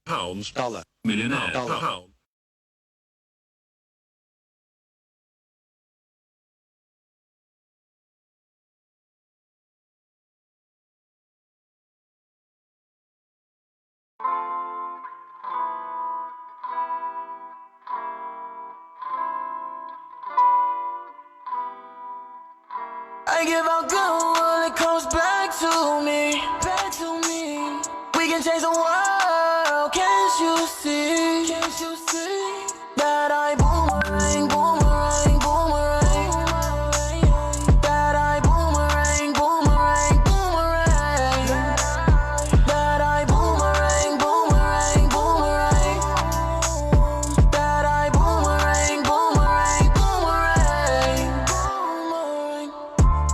pounds, dollar, millionaire, dollar, pound. I give out good when it comes back to me, back to me. We can change the world, can't you see? Can't you see? That I boomerang, boomerang, boomerang. That I boomerang, boomerang, boomerang. That I boomerang, boomerang, boomerang. That I boomerang, boomerang, boomerang.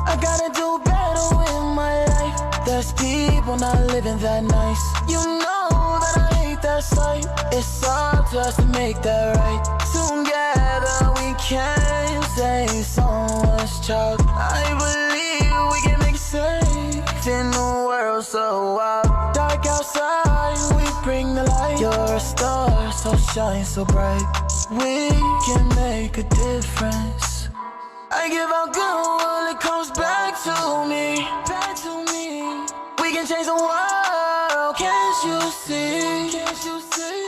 I gotta do better with my life. There's people not living that nice. You know that I hate that sight. It's up to us to make that right. Together we can save someone's child. I believe we can make it safe in a world so wild. Dark outside, we bring the light. You're a star, so shine so bright. We can make a difference. I give out good when it comes back to me, back to me. We can change the world, can't you see? Can't you see?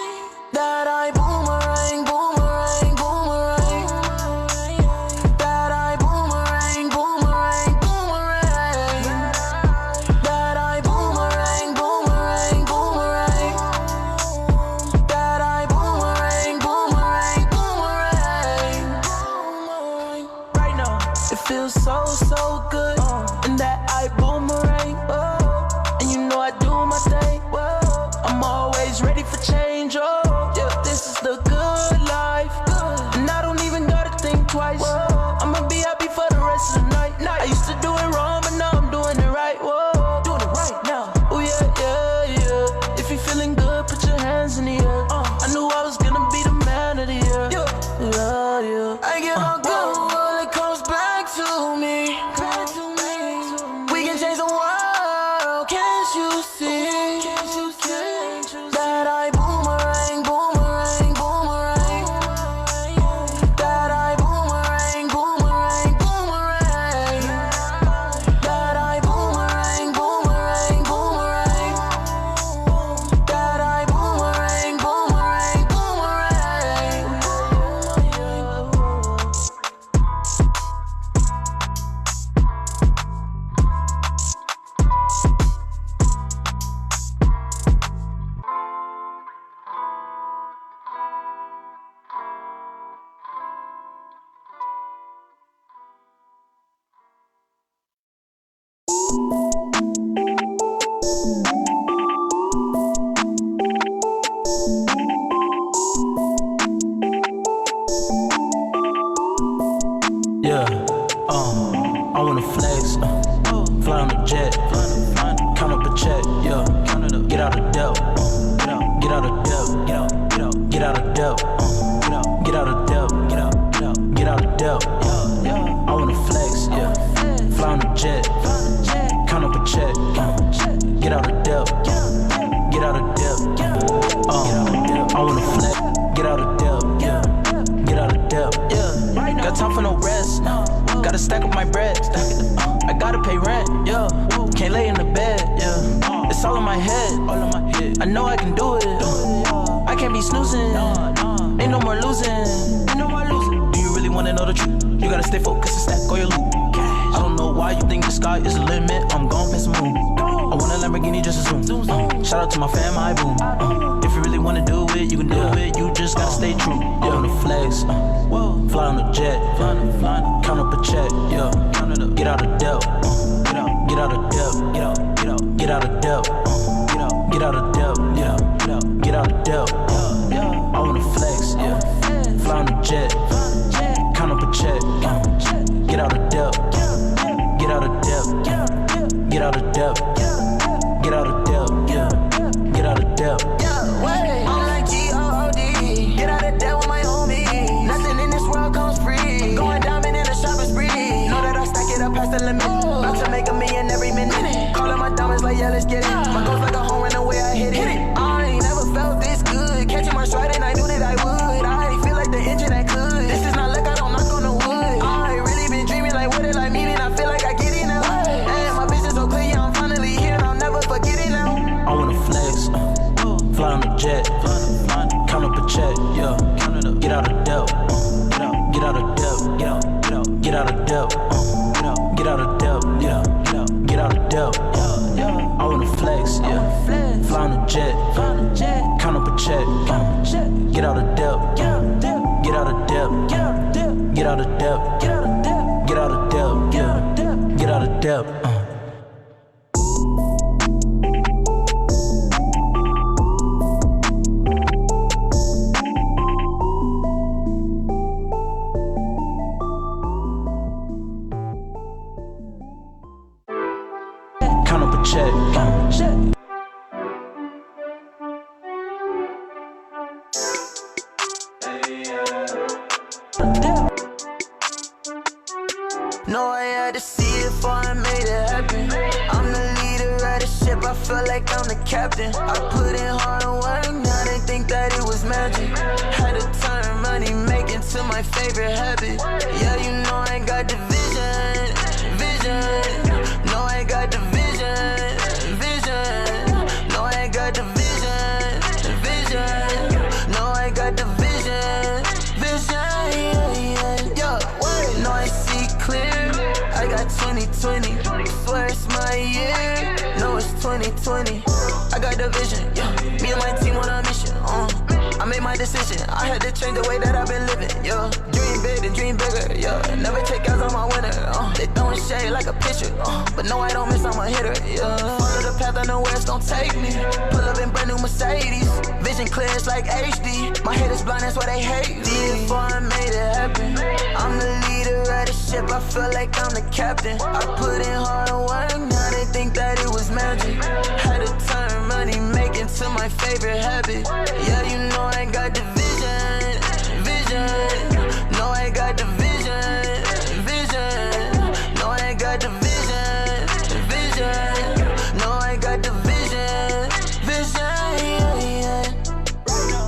That I boomerang, boomerang, boomerang. That I boomerang, boomerang, boomerang. That I boomerang, boomerang, boomerang. That I boomerang, boomerang, boomerang. Right now, it feels so, so good. And that I boomerang, and you know I do my thing. I'm always ready for change, yeah, this is the good life. And I don't even gotta think twice. I'ma be happy for the rest of the night. I used to do it wrong, but now I'm doing it right. Doing it right now. Oh yeah, yeah, yeah. If you're feeling good, put your hands in the air. I knew I was gonna be the man of the year. Yeah, yeah. I give out good when it comes back to me, back to me. We can change the world, can't you see? Can't you see? That I boomerang, boomerang, boomerang. That I boomerang, boomerang, boomerang. That I boomerang, boomerang, boomerang. That I boomerang, boomerang, boomerang. Yeah, I wanna flex, fly on a jet, count up a check, yeah, get out of debt, get out of debt, get out of debt, get out of debt, get out of debt. I wanna flex, yeah, fly on a jet, count up a check, get out of debt, get out of debt. I wanna flex, get out of debt, yeah, get out of debt, yeah. Got time for no rest, gotta stack up my bread, I gotta pay rent, yeah, can't lay in the bed, yeah, it's all in my head, I know I can do it, I can't be snoozing, ain't no more losing, do you really wanna know the truth, you gotta stay focused and stack all your loot, I don't know why you think the sky is the limit, I'm gon' past the moon, I want a Lamborghini just to zoom, shout out to my fam, I boom, if you really wanna do it, you can do it, you just gotta stay true, I wanna flex, fly on a jet, count up a check, yeah, get out of debt, get out of debt, get out of debt, get out of debt, yeah, get out of debt, I wanna flex, yeah, fly on a jet, count up a check, get out of debt, get out of debt, get out of debt, get out of debt, yeah, get out of debt. I'm like G-O-O-D, get out of debt with my homie. Nothing in this world comes free. Going diamond in a shopping spree. Know that I stack it up past the limit. About to make $1 million every minute. Calling my diamonds like, yeah, let's get it. My goals like a home run the way I hit it. I ain't never felt this of depth, get out of depth, get out of depth, get out of depth, get out of depth, get out of depth, get out of depth, get out of depth. Count up a check, count up a check. No, I had to see it before I made it happen. I'm the leader of the ship, I feel like I'm the captain. I put in hard work, now they think that it was magic. Had to turn money making to my favorite habit. Yeah, you know I got the vision, vision. No, I got the vision, vision. No, I got the vision, vision. No, I got the vision, vision. Yeah, wait. No, I see clear. I got 2020. Swear it's my year. No, it's 2020. I got the vision. Yeah, me and my team on a mission. I made my decision. I had to change the way that I've been living. Yeah, dream big and dream bigger. Yeah, never take out on my winner. They throwing shade like a pitcher. But no, I don't miss. I'm a hitter. Yeah, follow the path. I know where it's gonna take me. Pull up in brand new Mercedes. Vision clear, it's like HD. My head is blind, that's why they hate me. Before I made it happen, I'm the leader of the ship. I feel like I'm the captain. I put in hard work, now they think that it was magic. Had to turn money making to my favorite habit. Yeah, you know I got the vision, vision. No, I got the vision, vision. No, I got the vision, vision. No, I got the vision, vision.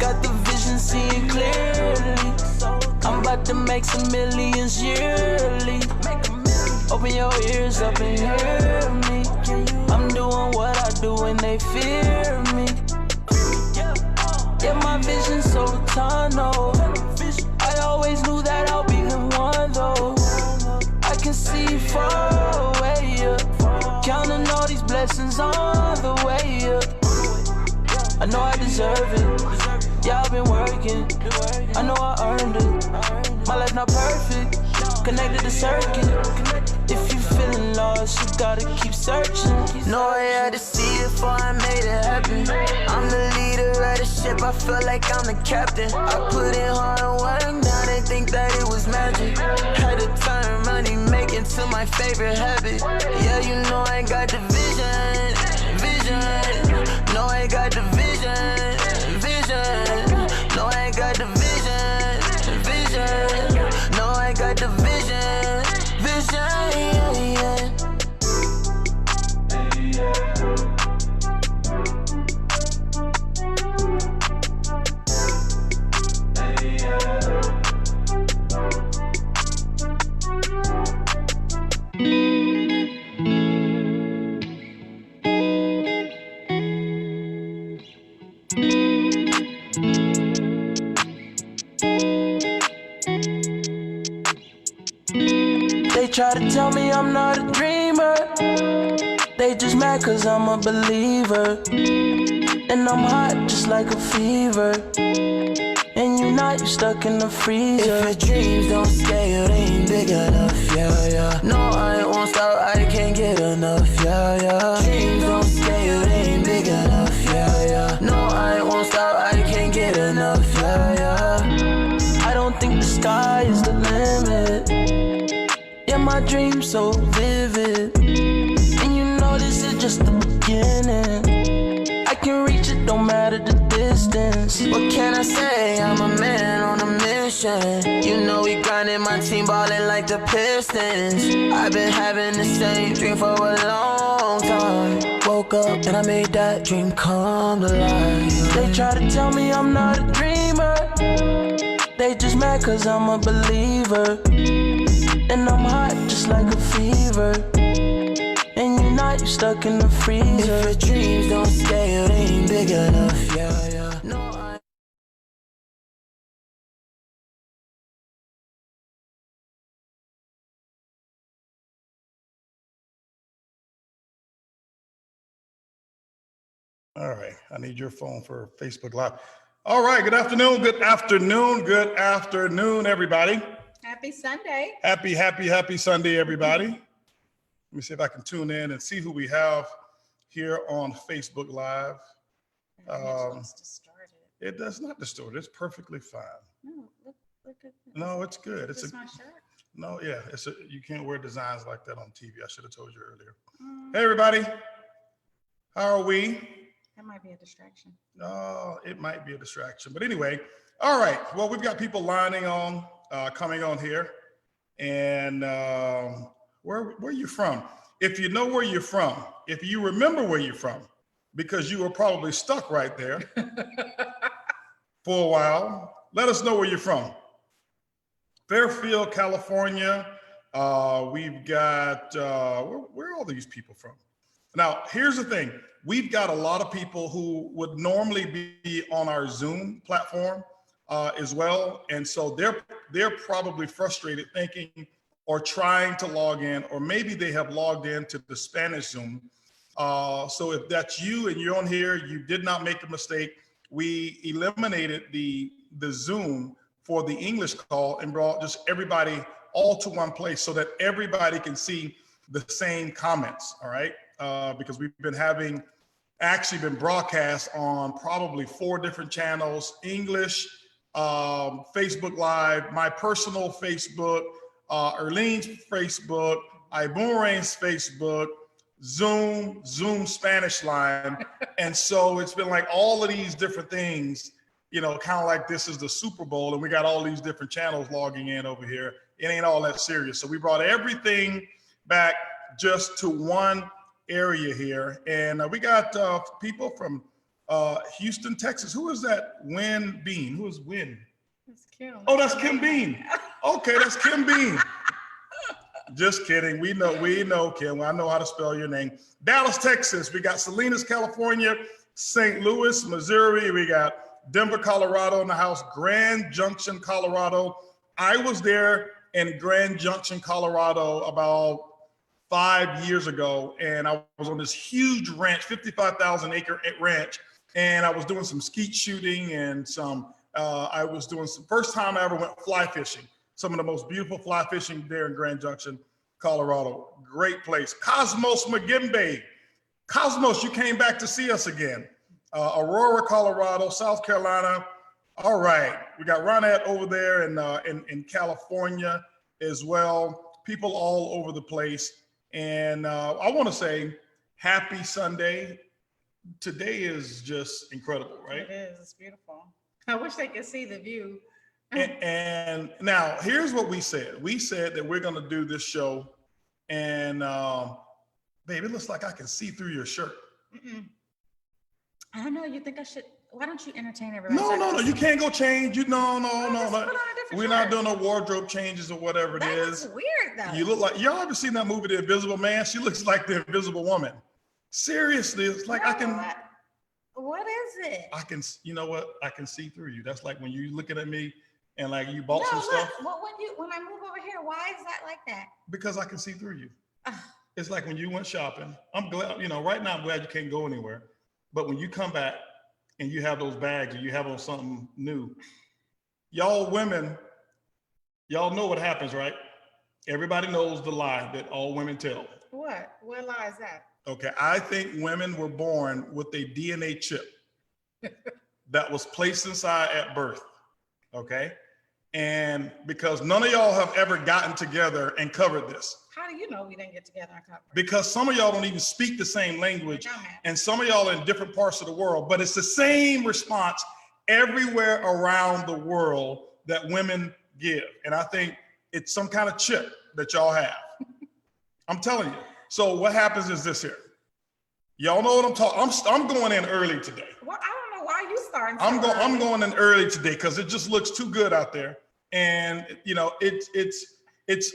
Got the vision, seeing clearly. I'm about to make some millions yearly. Open your ears up and hear me. I'm doing what I do and they fear me. Yeah, my vision's so tunnel. I always knew that I'll be the one though. I can see far away, yeah. Counting all these blessings on the way, yeah. I know I deserve it. Yeah, I've been working. I know I earned it. My life not perfect. Connected to circuit. If you feeling lost, you gotta keep searching. No, I had to see it before I made it happen. I'm the leader of the ship, I feel like I'm the captain. I put in hard work, now they think that it was magic. Had to turn money making to my favorite habit. Yeah, you know I got the vision, vision. No, I got the vision, vision. No, I got the vision, vision. No, I got the vision, vision. They try to tell me I'm not a dreamer. They just mad cause I'm a believer. And I'm hot just like a fever. And you not, you stuck in the freezer. If your dreams don't scale, you, they ain't big enough, yeah, yeah. No, I won't stop, I can't get enough, yeah, yeah. Dreams don't scale, you, they ain't big enough, yeah, yeah. No, I won't stop, I can't get enough, yeah, yeah. I don't think the sky is the limit. Yeah, my dream's so vivid. And you know this is just the beginning. I can reach it, don't matter the distance. What can I say? I'm a man on a mission. You know we grinding, my team ballin' like the Pistons. I've been having the same dream for a long time. Woke up and I made that dream come to life. They try to tell me I'm not a dreamer. They just mad cause I'm a believer. And I'm hot just like a fever. And you not, you stuck in the freezer. If your dreams don't scale, they ain't big enough, yeah, yeah. No, I... All right, I need your phone for Facebook Live. All right, good afternoon, good afternoon, good afternoon, everybody. Happy Sunday. Happy Sunday, everybody. Let me see if I can tune in and see who we have here on Facebook Live. It does not distort. It's perfectly fine. No, look at this. No, it's good. It's my shirt. No, yeah, you can't wear designs like that on TV. I should have told you earlier. Hey, everybody. How are we? That might be a distraction. Oh, it might be a distraction. But anyway, all right. Well, we've got people lining on, coming on here. And where are you from? If you know where you're from, if you remember where you're from, because you were probably stuck right there for a while, let us know where you're from. Fairfield, California. We've got, where are all these people from? Now, here's the thing. We've got a lot of people who would normally be on our Zoom platform as well. And so they're probably frustrated thinking or trying to log in, or maybe they have logged into the Spanish Zoom. So if that's you and you're on here, you did not make a mistake. We eliminated the Zoom for the English call and brought just everybody all to one place so that everybody can see the same comments, all right? Because we've been actually been broadcast on probably 4 different channels: English, Facebook Live, my personal Facebook, Earlene's Facebook, ibuumerang's Facebook, Zoom Spanish line. And so it's been like all of these different things, you know, kind of like this is the Super Bowl and we got all these different channels logging in over here. It ain't all that serious. So we brought everything back just to one area here. And we got people from Houston, Texas. Who is that? Win Bean. Who is Win? That's Kim. Oh, that's Kim Bean. Okay, that's Kim Bean. Just kidding. We know Kim. I know how to spell your name. Dallas, Texas. We got Salinas, California, St. Louis, Missouri. We got Denver, Colorado in the house, Grand Junction, Colorado. I was there in Grand Junction, Colorado about 5 years ago, and I was on this huge ranch, 55,000 acre ranch, and I was doing some skeet shooting and I was doing some, first time I ever went fly fishing. Some of the most beautiful fly fishing there in Grand Junction, Colorado. Great place. Cosmos McGimbe. Cosmos, you came back to see us again. Aurora, Colorado, South Carolina. All right, we got Ronette over there in California as well. People all over the place. And I want to say happy Sunday. Today is just incredible, right? It is. It's beautiful. I wish they could see the view. And now here's what we said. We said that we're going to do this show. And babe, it looks like I can see through your shirt. I don't know. You think I should? Why don't you entertain everybody? No. You can't go change. No. We're shirt. not doing no wardrobe changes or whatever it is. That's weird, though. You look like, y'all ever seen that movie, The Invisible Man? She looks like the Invisible Woman. Seriously, it's like What is it? You know what? I can see through you. That's like when you looking at me and like you bought some stuff. Well, when I move over here, why is that like that? Because I can see through you. It's like when you went shopping. I'm glad, right now I'm glad you can't go anywhere. But when you come back and you have those bags or you have on something new, y'all women, y'all know what happens, right? Everybody knows the lie that all women tell. What? What lie is that? Okay, I think women were born with a DNA chip that was placed inside at birth, okay? And because none of y'all have ever gotten together and covered this. How do you know we didn't get together and cover it? Because some of y'all don't even speak the same language, and some of y'all are in different parts of the world, but it's the same response everywhere around the world that women give. And I think it's some kind of chip that y'all have. I'm telling you. So what happens is this here. Y'all know what I'm talking. I'm going in early today. Well, I don't know why you starting. I'm going in early today because it just looks too good out there. And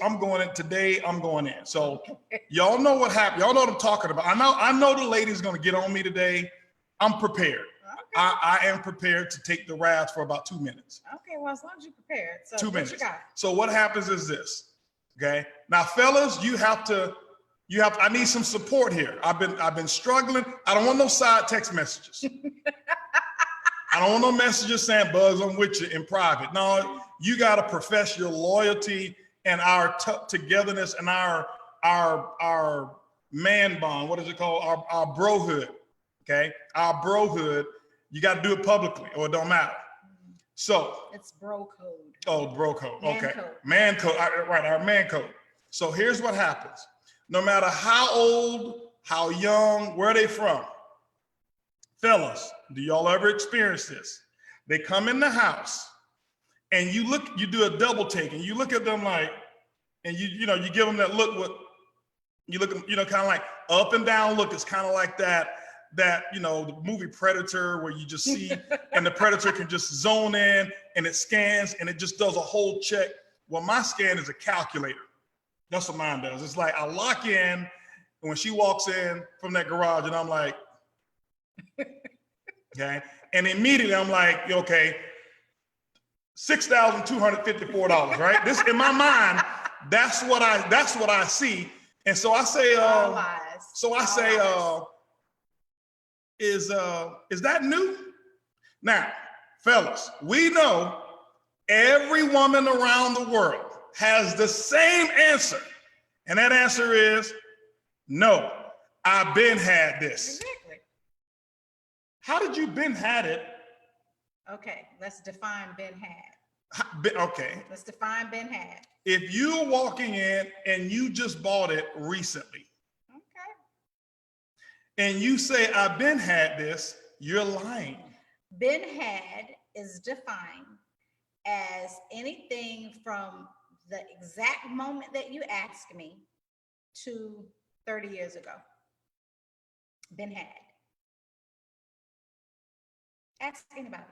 I'm going in today. I'm going in. So y'all know what happened. Y'all know what I'm talking about. I know the lady's going to get on me today. I'm prepared. Okay. I am prepared to take the wrath for about 2 minutes. Okay, well, as long as you're prepared. So 2 minutes. What you got? So what happens is this. Okay. Now, fellas, I need some support here. I've been struggling. I don't want no side text messages. I don't want no messages saying, Buzz, I'm with you in private. No, you got to profess your loyalty and our togetherness and our man bond. What is it called? Our brohood. Okay, our brohood. You got to do it publicly, or it don't matter. So It's bro code. oh, bro code. Man Okay, code. man code. Right, our man code. So here's what happens. No matter how old, how young, where they from, fellas, do y'all ever experience this? They come in the house and you do a double take and you look at them like, and you give them that look, you look, kind of like up and down look. It's kind of like that, the movie Predator, where you just see, and the Predator can just zone in and it scans and it just does a whole check. Well, my scan is a calculator. That's what mine does. It's like I lock in, and when she walks in from that garage, and I'm like, okay, and immediately I'm like, okay, $6,254, right? This in my mind, that's what I see, and so I say, is that new? Now, fellas, we know every woman around the world has the same answer, and that answer is no. I've been had this. Exactly. How did you been had it? Okay, let's define been had. Okay. Let's define been had. If you're walking in and you just bought it recently, Okay. and you say I've been had this, you're lying. Been had is defined as anything from the exact moment that you asked me to 30 years ago. Been had. Ask anybody.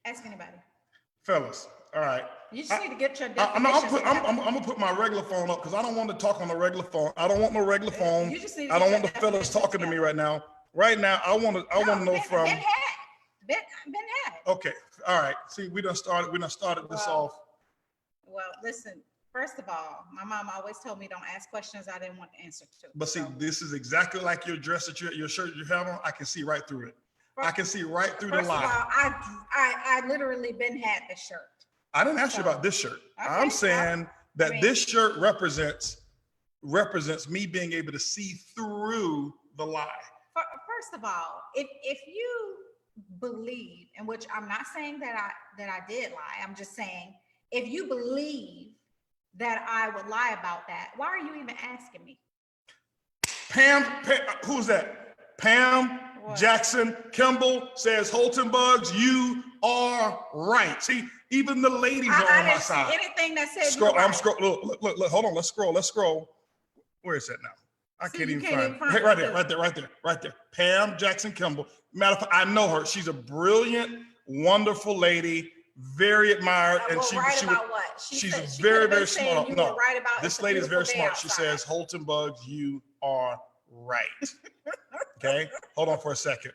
Ask anybody. Fellas, all right. You just need to get your I'm definition. I'm gonna put my regular phone up because I don't want to talk on the regular phone. I don't want no regular phone. You just need to I don't get want the your fellas definition talking to me together. right now. Right now, I want to know from. Been had. Been had. Okay, all right. See, we done started this off. Well, listen, first of all, my mom always told me don't ask questions I didn't want to answer to. But see, So, this is exactly like your dress your shirt you have on. I can see right through it. I can see right through the first of all, lie. I literally been had the shirt. I didn't ask you about this shirt. Okay, I'm saying that mean- this shirt represents me being able to see through the lie. First of all, if you believe, in which I'm not saying that I did lie, I'm just saying if you believe that I would lie about that, why are you even asking me? Pam, who's that? Pam What? Jackson Kimball says, Holton Bugs, you are right. See, even the ladies are I on my didn't see side. anything that said Scroll, you're I'm right. scrolling. Look, hold on. Let's scroll. Where is that now? I See, can't you even can't find even it. Hey, find it. right there. Pam Jackson Kimball. Matter of fact, I know her. She's a brilliant, wonderful lady, very admired, and Well, she right she about what? she's said- she very, could've been very saying smart. You No, were right about this it's a lady is very beautiful day smart. She outside. says, Holton Bugs, you are right. Okay, hold on for a second.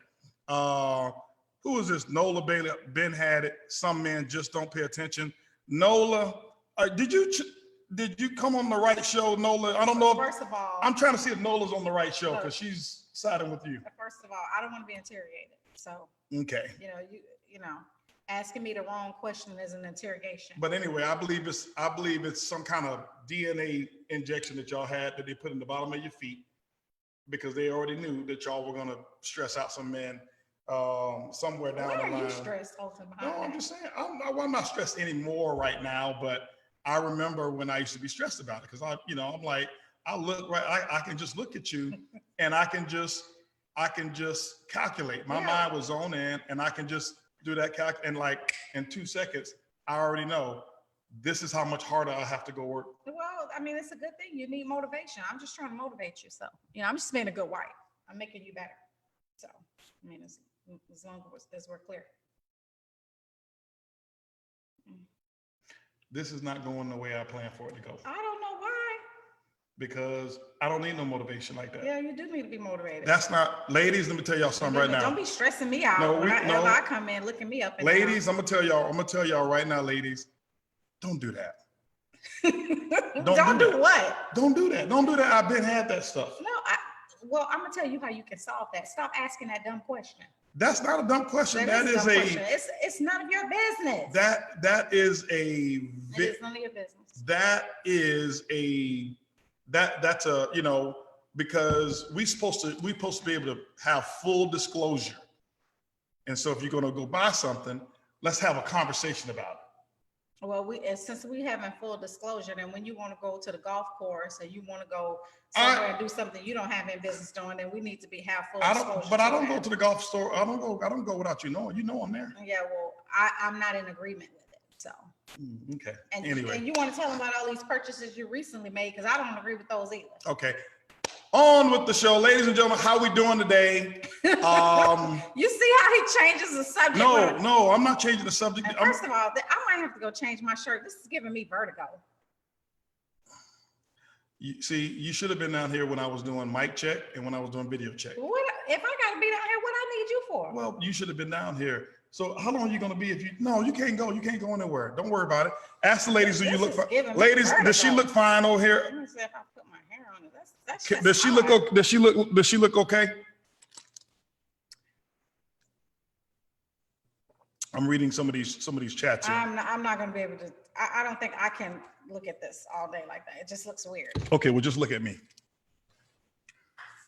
Who is this? Nola Bailey. Ben had it. Some men just don't pay attention. Nola, did you come on the right show, Nola? I don't know. First of all, I'm trying to see if Nola's on the right show Look. because she's siding with you. first of all, I don't want to be interrogated. So, Okay. you know, asking me the wrong question is an interrogation. But anyway, I believe it's some kind of DNA injection that y'all had that they put in the bottom of your feet because they already knew that y'all were gonna stress out some men somewhere down Why the are line. you stressed, Holton? No, I'm just saying I'm not stressed anymore right now, but I remember when I used to be stressed about it because I'm like, I look right, I can just look at you and I can just calculate. My mind was on in and I can just do that calc and like in 2 seconds, I already know this is how much harder I have to go work. Well, I mean, it's a good thing. You need motivation. I'm just trying to motivate you. So, I'm just being a good wife. I'm making you better. So, I mean, as long as we're clear. This is not going the way I planned for it to go I don't know why. because I don't need no motivation like that. Yeah, you do need to be motivated. That's not, ladies, let me tell y'all something right now. Don't be stressing me out No, whenever I come in looking me up. And down. Ladies, I'm gonna tell y'all right now, ladies, don't do that. Don't do what? Don't do that. Don't do that. I've been had that stuff. No, I'm gonna tell you how you can solve that. Stop asking that dumb question. That's not a dumb question. That is a a question. It's none of your business. that is a It is none of your business. That's a, you know, because we're supposed to be able to have full disclosure. And so if you're going to go buy something, let's have a conversation about it. Well, since we having full disclosure, then when you want to go to the golf course or you want to go somewhere and do something you don't have any business doing, then we need to have full disclosure. But I don't go to the golf store. I don't go without you knowing. You know I'm there. Yeah, well, I'm not in agreement with it. So. Okay. And, anyway. And you want to tell them about all these purchases you recently made, because I don't agree with those either. Okay. On with the show, ladies and gentlemen. How we doing today? You see how he changes the subject? No, I'm not changing the subject. And first of all, I might have to go change my shirt. This is giving me vertigo. You should have been down here when I was doing mic check and when I was doing video check. What if I got to be down here? What I need you for? Well, you should have been down here. So how long are you going to be if you? No, you can't go. You can't go anywhere. Don't worry about it. Ask the ladies, do you look fine? Ladies, does she look fine over here? Let me see if I put my hair on it. Does she look okay? I'm reading some of these chats here. I'm not going to be able to. I don't think I can look at this all day like that. It just looks weird. Okay, well, just look at me.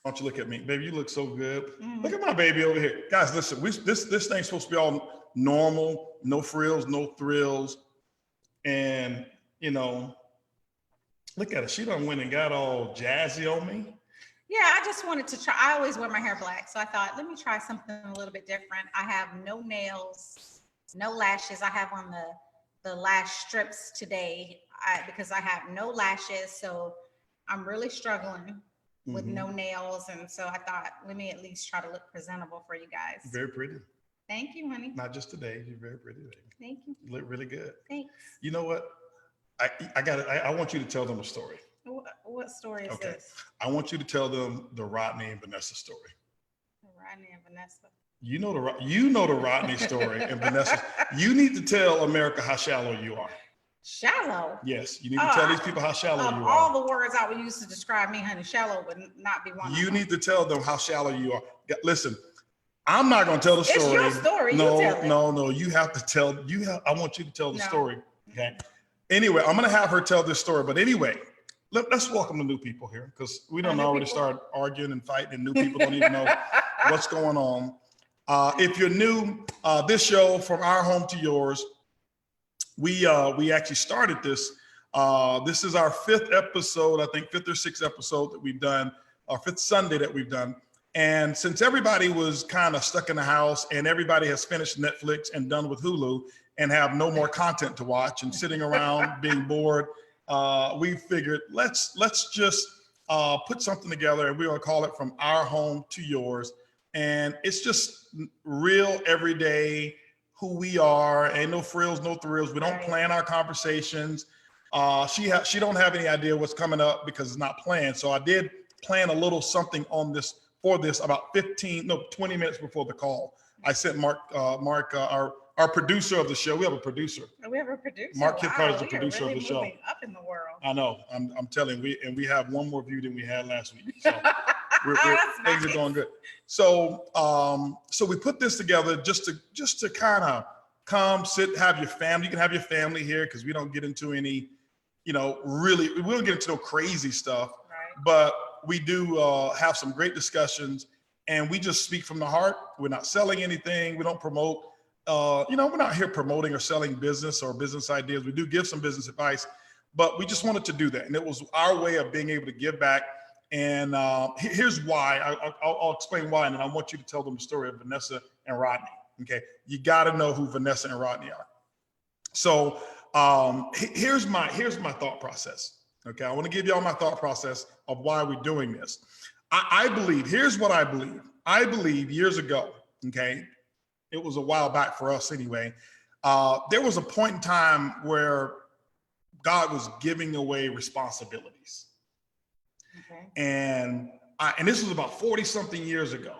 Why don't you look at me, baby? You look so good. Look at my baby over here, guys. Listen, this thing's supposed to be all normal, no frills, no thrills, and you know, look at her. She done went and got all jazzy on me. Yeah, I just wanted to try. I always wear my hair black, so I thought, let me try something a little bit different. I have no nails, no lashes. I have on the lash strips today because I have no lashes, so I'm really struggling with no nails, and so I thought, let me at least try to look presentable for you guys. Very pretty. Thank you, honey. Not just today. You're very pretty today. Thank you. You look really good. Thanks. You know what? I want you to tell them a story. What story is this? I want you to tell them the Rodney and Vanessa story. The Rodney and Vanessa. You know the Rodney story and Vanessa. You need to tell America how shallow you are. Shallow? Yes, you need to tell these people how shallow you are. All the words I would use to describe me, honey, shallow would not be one. You need to tell them how shallow you are. Listen, I'm not going to tell the story. It's your story. No. You have to tell. I want you to tell the story. Okay. Anyway, I'm going to have her tell this story. But anyway, let's welcome the new people here, because we don't already start arguing and fighting, and new people don't even know what's going on. If you're new, this show, From Our Home to Yours, we actually started this. This is our fifth episode, I think fifth or sixth episode that we've done, our fifth Sunday that we've done. And since everybody was kind of stuck in the house and everybody has finished Netflix and done with Hulu and have no more content to watch and sitting around being bored, we figured let's just put something together, and we're gonna call it From Our Home to Yours. And it's just real, everyday, who we are. Ain't no frills, no thrills. We don't plan our conversations. She don't have any idea what's coming up because it's not planned. So I did plan a little something on this for this about 20 minutes before the call. I sent Mark, our producer of the show. We have a producer. We have a producer. Mark Kipcar is the producer of the show. Up in the world. I know. I'm telling you, and we have one more view than we had last week. So things are going good. So so we put this together just to kind of come, sit, have your family. You can have your family here because we don't get into any, we don't get into no crazy stuff. Right. But we do have some great discussions, and we just speak from the heart. We're not selling anything. We don't promote. We're not here promoting or selling business or business ideas. We do give some business advice, but we just wanted to do that. And it was our way of being able to give back. And here's why. I'll explain why, and then I want you to tell them the story of Vanessa and Rodney. Okay, you got to know who Vanessa and Rodney are. So here's my thought process. Okay, I want to give you all my thought process of why we're doing this. I believe, here's what I believe. I believe years ago, okay, it was a while back for us anyway, there was a point in time where God was giving away responsibilities. Okay. And this was about 40 something years ago.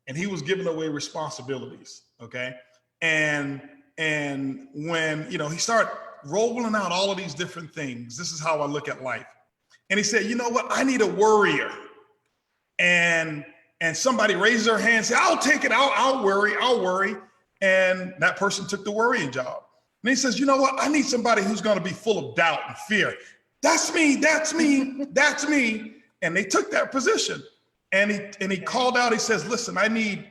And he was giving away responsibilities, okay? And when, he started rolling out all of these different things, this is how I look at life. And he said, you know what? I need a worrier. And and somebody raises their hand and says, I'll take it, I'll worry. And that person took the worrying job. And he says, you know what? I need somebody who's going to be full of doubt and fear. That's me. And they took that position. And he called out, he says, listen, I need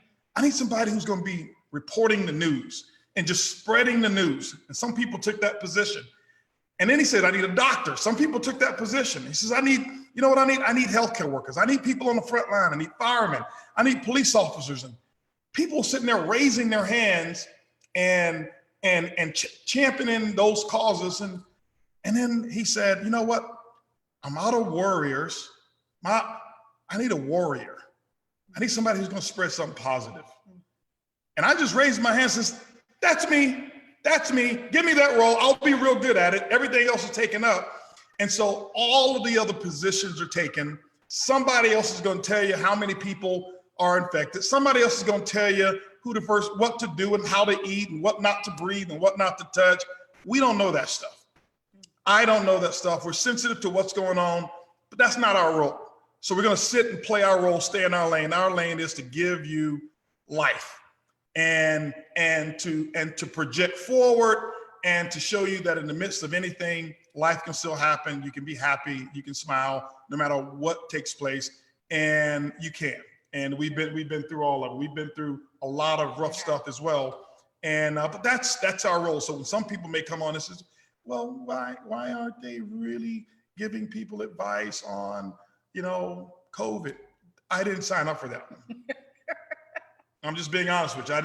somebody who's going to be reporting the news and just spreading the news. And some people took that position. And then he said, I need a doctor. Some people took that position. He says, I need healthcare workers. I need people on the front line. I need firemen. I need police officers. And people sitting there raising their hands and championing those causes. And then he said, you know what? I'm out of warriors. I need a warrior. I need somebody who's going to spread something positive. And I just raised my hand and says, that's me. Give me that role. I'll be real good at it. Everything else is taken up. And so all of the other positions are taken. Somebody else is going to tell you how many people are infected. Somebody else is going to tell you what to do and how to eat and what not to breathe and what not to touch. We don't know that stuff. I don't know that stuff. We're sensitive to what's going on, but that's not our role. So we're going to sit and play our role, stay in our lane. Our lane is to give you life and to project forward and to show you that in the midst of anything, life can still happen. You can be happy. You can smile no matter what takes place, and you can. And we've been through all of it. We've been through a lot of rough stuff as well. And but that's our role. So when some people may come on and say, well, why aren't they really giving people advice on, COVID? I didn't sign up for that one. I'm just being honest with you.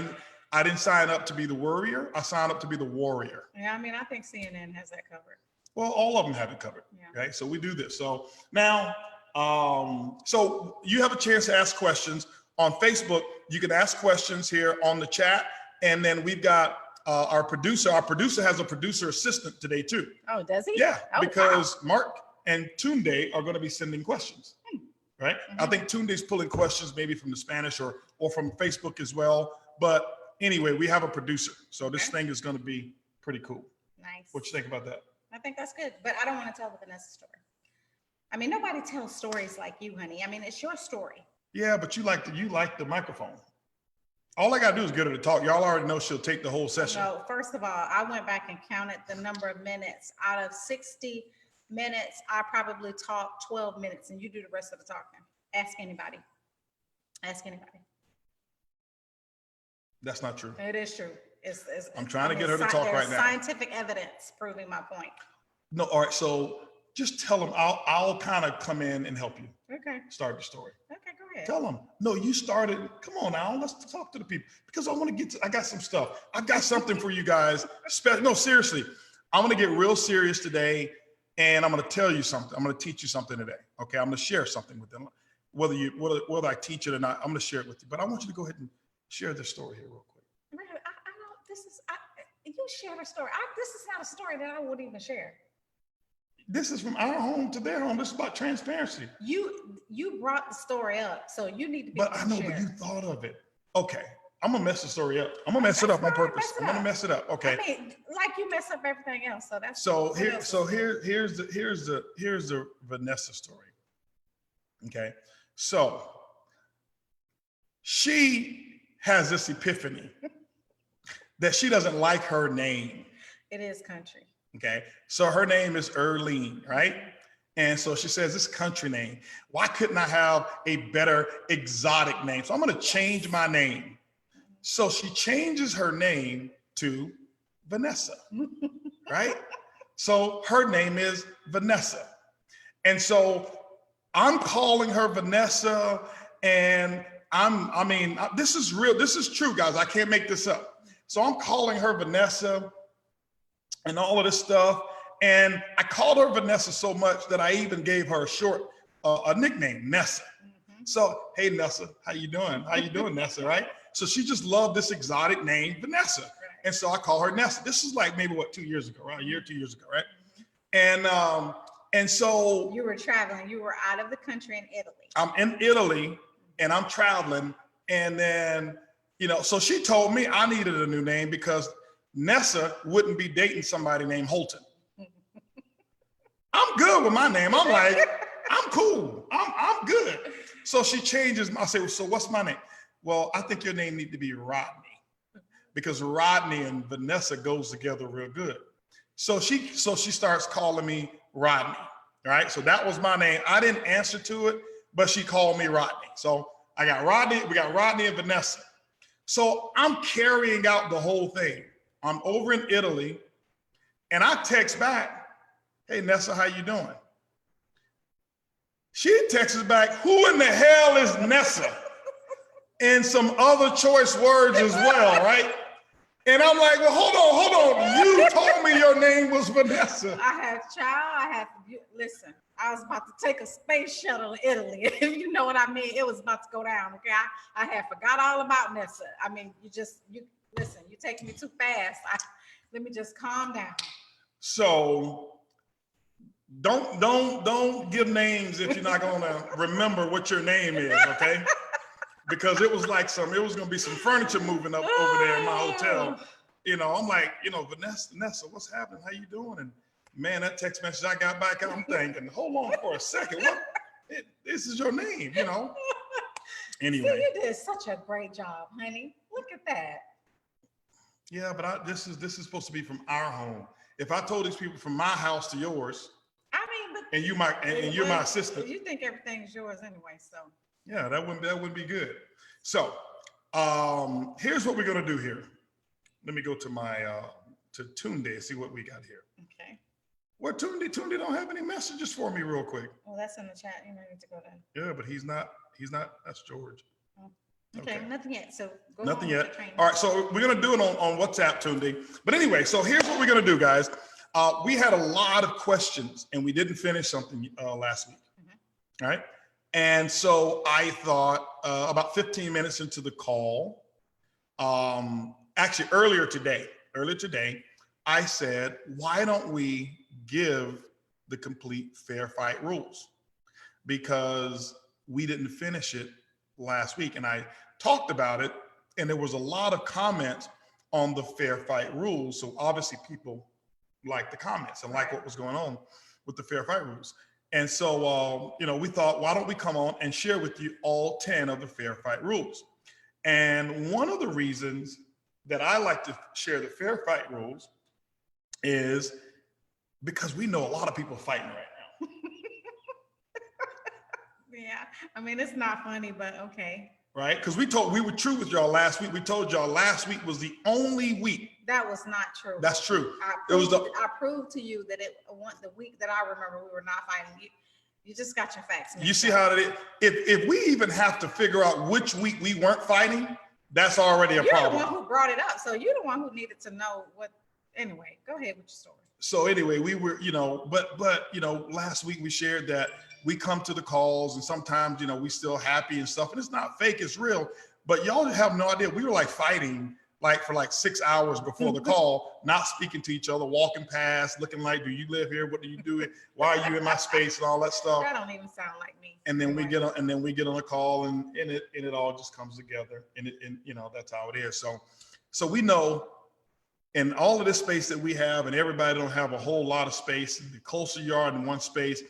I didn't sign up to be the worrier. I signed up to be the warrior. Yeah, I think CNN has that covered. Well, all of them have it covered. Yeah. Okay, so we do this. So now, so you have a chance to ask questions on Facebook. You can ask questions here on the chat, and then we've got our producer. Our producer has a producer assistant today too. Oh, does he? Yeah, oh, because wow. Mark and Tunde are going to be sending questions. Right? Mm-hmm. I think Tunde's pulling questions maybe from the Spanish or from Facebook as well. But anyway, we have a producer. So this thing is going to be pretty cool. Nice. What you think about that? I think that's good, but I don't want to tell the Vanessa story. Nobody tells stories like you, honey. It's your story. Yeah, but you like the microphone. All I got to do is get her to talk. Y'all already know she'll take the whole session. No, first of all, I went back and counted the number of minutes. Out of 60 minutes, I probably talked 12 minutes, and you do the rest of the talking. Ask anybody. That's not true. It is true. I'm trying to get her to talk right now. Scientific evidence proving my point. No, all right. So just tell them. I'll kind of come in and help you. Okay. Start the story. Okay, go ahead. Tell them. No, you started. Come on now. Let's talk to the people because I want to I got some stuff. I've got something for you guys. No, seriously. I'm going to get real serious today, and I'm going to tell you something. I'm going to teach you something today. Okay. I'm going to share something with them. Whether I teach it or not, I'm going to share it with you. But I want you to go ahead and share this story here real quick. You share a story. This is not a story that I would even share. This is from our home to their home. This is about transparency. You brought the story up, so you need to be. But I know, but you thought of it. Okay, I'm gonna mess the story up. I'm gonna mess it up on purpose. I'm gonna mess it up. Okay. Like you mess up everything else. So that's here's the Vanessa story. Okay, so she has this epiphany that she doesn't like her name. It is country. Okay, so her name is Earlene, right? And so she says, this country name, why couldn't I have a better exotic name? So I'm gonna change my name. So she changes her name to Vanessa, right? So her name is Vanessa. And so I'm calling her Vanessa, and this is real, this is true, guys. I can't make this up. So I'm calling her Vanessa and all of this stuff. And I called her Vanessa so much that I even gave her a nickname, Nessa. Mm-hmm. So, hey, Nessa, how you doing? How you doing, Nessa, right? So she just loved this exotic name, Vanessa. Right. And so I call her Nessa. This is like maybe 2 years ago, right? A year, 2 years ago, right? Mm-hmm. And so you were traveling. You were out of the country in Italy. I'm in Italy and I'm traveling. And then, so she told me I needed a new name because Nessa wouldn't be dating somebody named Holton. I'm good with my name. I'm like, I'm cool. I'm good. So she changes. I say, so what's my name? Well, I think your name need to be Rodney, because Rodney and Vanessa goes together real good. So she starts calling me Rodney, right? So that was my name. I didn't answer to it, but she called me Rodney. So I got Rodney, we got Rodney and Vanessa. So I'm carrying out the whole thing. I'm over in Italy and I text back, hey, Nessa, how you doing? She texts back, who in the hell is Nessa? And some other choice words as well, right? And I'm like, well, hold on. You told me your name was Vanessa. Listen, I was about to take a space shuttle to Italy. If you know what I mean, it was about to go down, okay? I had forgot all about Nessa. I mean, you listen, you're taking me too fast. Let me just calm down. So don't give names if you're not gonna remember what your name is, okay? Because it was gonna be some furniture moving up over there in my hotel. You know, I'm like, Vanessa, what's happening? How you doing? And man, that text message I got back, I'm thinking, hold on for a second. This is your name, Anyway. See, you did such a great job, honey. Look at that. Yeah, but this is supposed to be from our home. If I told these people from my house to yours, I mean, but and you're my assistant. You think everything's yours anyway, so. Yeah, that wouldn't be good. So here's what we're gonna do here. Let me go to my to Tunde and see what we got here. Okay. Well, Tunde don't have any messages for me real quick. Well, that's in the chat. You need to go there. Yeah, but he's not. That's George. Oh. Okay, nothing yet. So go nothing on yet. All right, so we're gonna do it on WhatsApp, Tunde. But anyway, so here's what we're gonna do, guys. We had a lot of questions and we didn't finish something last week. All right. And so I thought about 15 minutes into the call, actually earlier today, I said, why don't we give the complete fair fight rules? Because we didn't finish it last week. And I talked about it and there was a lot of comments on the fair fight rules. So obviously people liked the comments and like what was going on with the fair fight rules. And so, we thought, why don't we come on and share with you all 10 of the fair fight rules? And one of the reasons that I like to share the fair fight rules is because we know a lot of people fighting right now. Yeah, I mean, it's not funny, but okay. Right? Because we were true with y'all last week. We told y'all last week was the only week. That was not true. That's true. I proved to you that the week that I remember we were not fighting. You just got your facts. You see how it is? If we even have to figure out which week we weren't fighting, that's already a problem. You're the one who brought it up. So you're the one who needed to know what. Anyway, go ahead with your story. So anyway, we were, but last week we shared that we come to the calls and sometimes, we still happy and stuff. And it's not fake, it's real. But y'all have no idea. We were like fighting for 6 hours before the call, not speaking to each other, walking past, looking like, do you live here? What do you do? Why are you in my space and all that stuff? That don't even sound like me. And then we get on a call and it all just comes together. And that's how it is. So we know in all of this space that we have, and everybody don't have a whole lot of space, the closer you are in one space,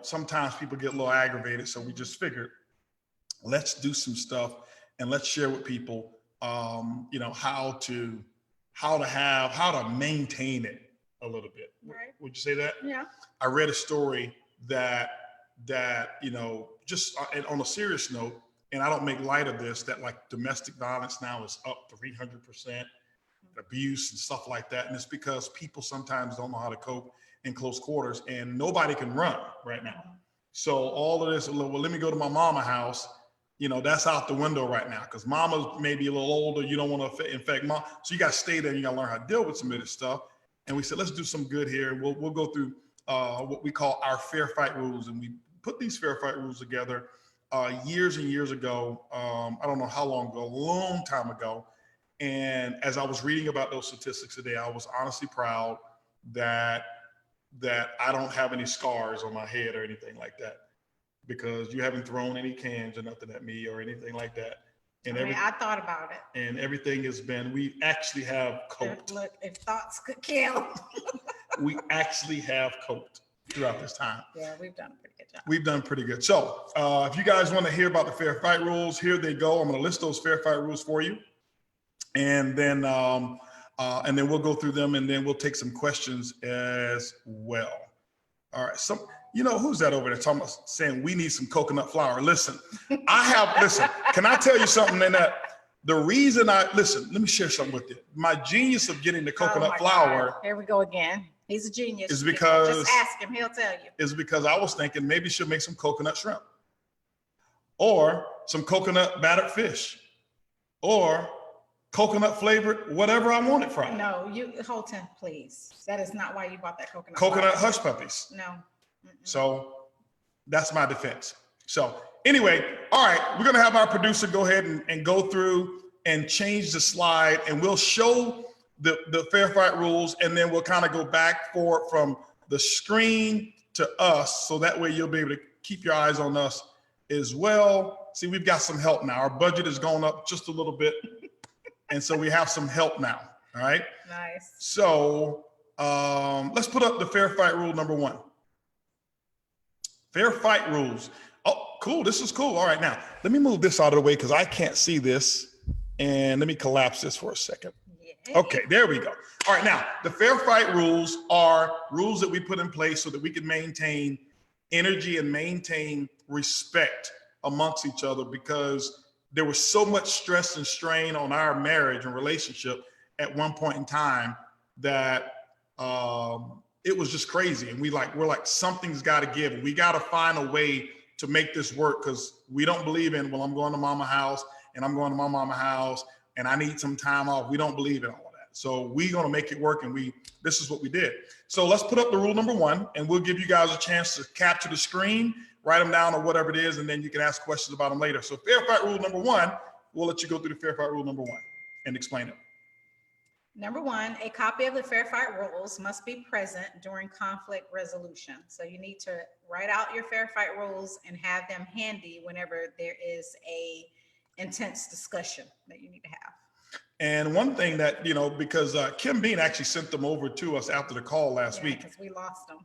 sometimes people get a little aggravated. So we just figured, let's do some stuff and let's share with people, how to maintain it a little bit. Right. Would you say that? Yeah. I read a story that just on a serious note, and I don't make light of this, that like domestic violence now is up 300%, abuse and stuff like that. And it's because people sometimes don't know how to cope in close quarters and nobody can run right now. So all of this, well, let me go to my mama house. That's out the window right now because mama's maybe a little older. You don't want to infect mom. So you got to stay there and you got to learn how to deal with some of this stuff. And we said, let's do some good here. We'll go through what we call our fair fight rules. And we put these fair fight rules together years and years ago. I don't know how long ago, a long time ago. And as I was reading about those statistics today, I was honestly proud that I don't have any scars on my head or anything like that, because you haven't thrown any cans or nothing at me or anything like that. And I thought about it. And everything has been, we actually have coped. Look, if thoughts could kill. We actually have coped throughout this time. Yeah, we've done a pretty good job. We've done pretty good. So if you guys want to hear about the fair fight rules, here they go. I'm going to list those fair fight rules for you. And then we'll go through them, and then we'll take some questions as well. All right. So, who's that over there talking about saying we need some coconut flour? Listen, can I tell you something in that? The reason let me share something with you. My genius of getting the coconut flour. God. Here we go again. He's a genius. Is because, just ask him, he'll tell you. Is because I was thinking maybe she'll make some coconut shrimp or some coconut battered fish or coconut flavored, whatever I want it from. No, Holton, please. That is not why you bought that coconut. Coconut hush puppies. No. Mm-mm. So that's my defense. So anyway, all right, we're gonna have our producer go ahead and go through and change the slide, and we'll show the fair fight rules, and then we'll kind of go back from the screen to us, so that way you'll be able to keep your eyes on us as well. See, we've got some help now. Our budget has gone up just a little bit, and so we have some help now, all right? Nice. So let's put up the fair fight rule number 1. Fair fight rules. Oh, cool, this is cool. All right, now, let me move this out of the way because I can't see this, and let me collapse this for a second. Okay, there we go. All right, now, the fair fight rules are rules that we put in place so that we can maintain energy and maintain respect amongst each other, because there was so much stress and strain on our marriage and relationship at one point in time that it was just crazy. And we're like, something's got to give. And we got to find a way to make this work, because we don't believe in, well, I'm going to mama house and I'm going to my mama house and I need some time off. We don't believe in all of that. So we're going to make it work, and this is what we did. So let's put up the rule number 1, and we'll give you guys a chance to capture the screen, write them down or whatever it is, and then you can ask questions about them later. So fair fight rule number 1, we'll let you go through the fair fight rule number 1 and explain it. Number 1, a copy of the fair fight rules must be present during conflict resolution. So you need to write out your fair fight rules and have them handy whenever there is a intense discussion that you need to have. And one thing that, because Kim Bean actually sent them over to us after the call last week. Because we lost them.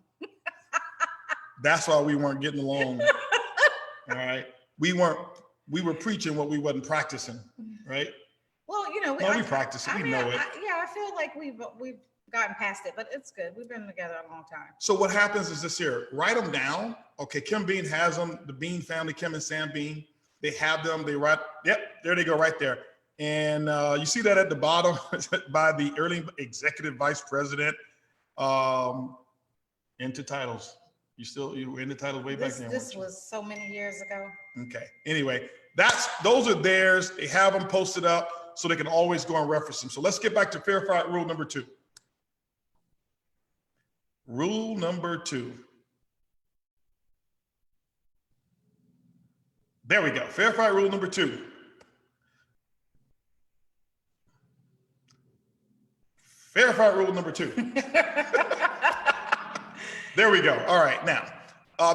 That's why we weren't getting along. All right. We were preaching what we wasn't practicing, right? Well, we practice it. We know it. I feel like we've gotten past it, but it's good. We've been together a long time. So what happens is this here, write them down. Okay, Kim Bean has them, the Bean family, Kim and Sam Bean. They have them, they write, yep, there they go right there. And you see that at the bottom by the Earlene Executive Vice President, into titles. You were in the titles way back then. This was so many years ago. Okay, anyway, those are theirs. They have them posted up so they can always go and reference them. So let's get back to fair fight rule number 2. Rule number 2. There we go. Fair fight rule number 2. Fair fight rule number 2. There we go. All right. Now,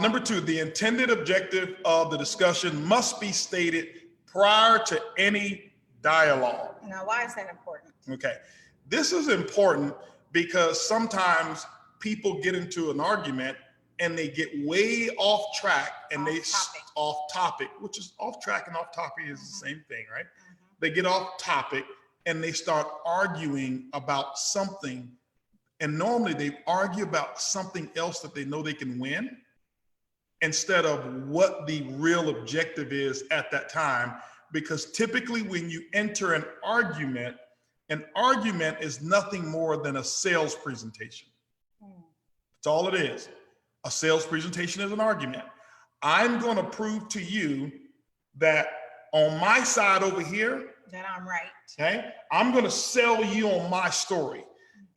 number 2, the intended objective of the discussion must be stated prior to any dialogue. Now, why is that important? Okay. This is important because sometimes people get into an argument and they get way off track and off topic, which is off track and off topic is the same thing, right? They get off topic and they start arguing about something. And normally they argue about something else that they know they can win instead of what the real objective is at that time. Because typically when you enter an argument is nothing more than a sales presentation. That's all it is. A sales presentation is an argument. I'm going to prove to you that on my side over here, that I'm right. Okay, I'm going to sell you on my story.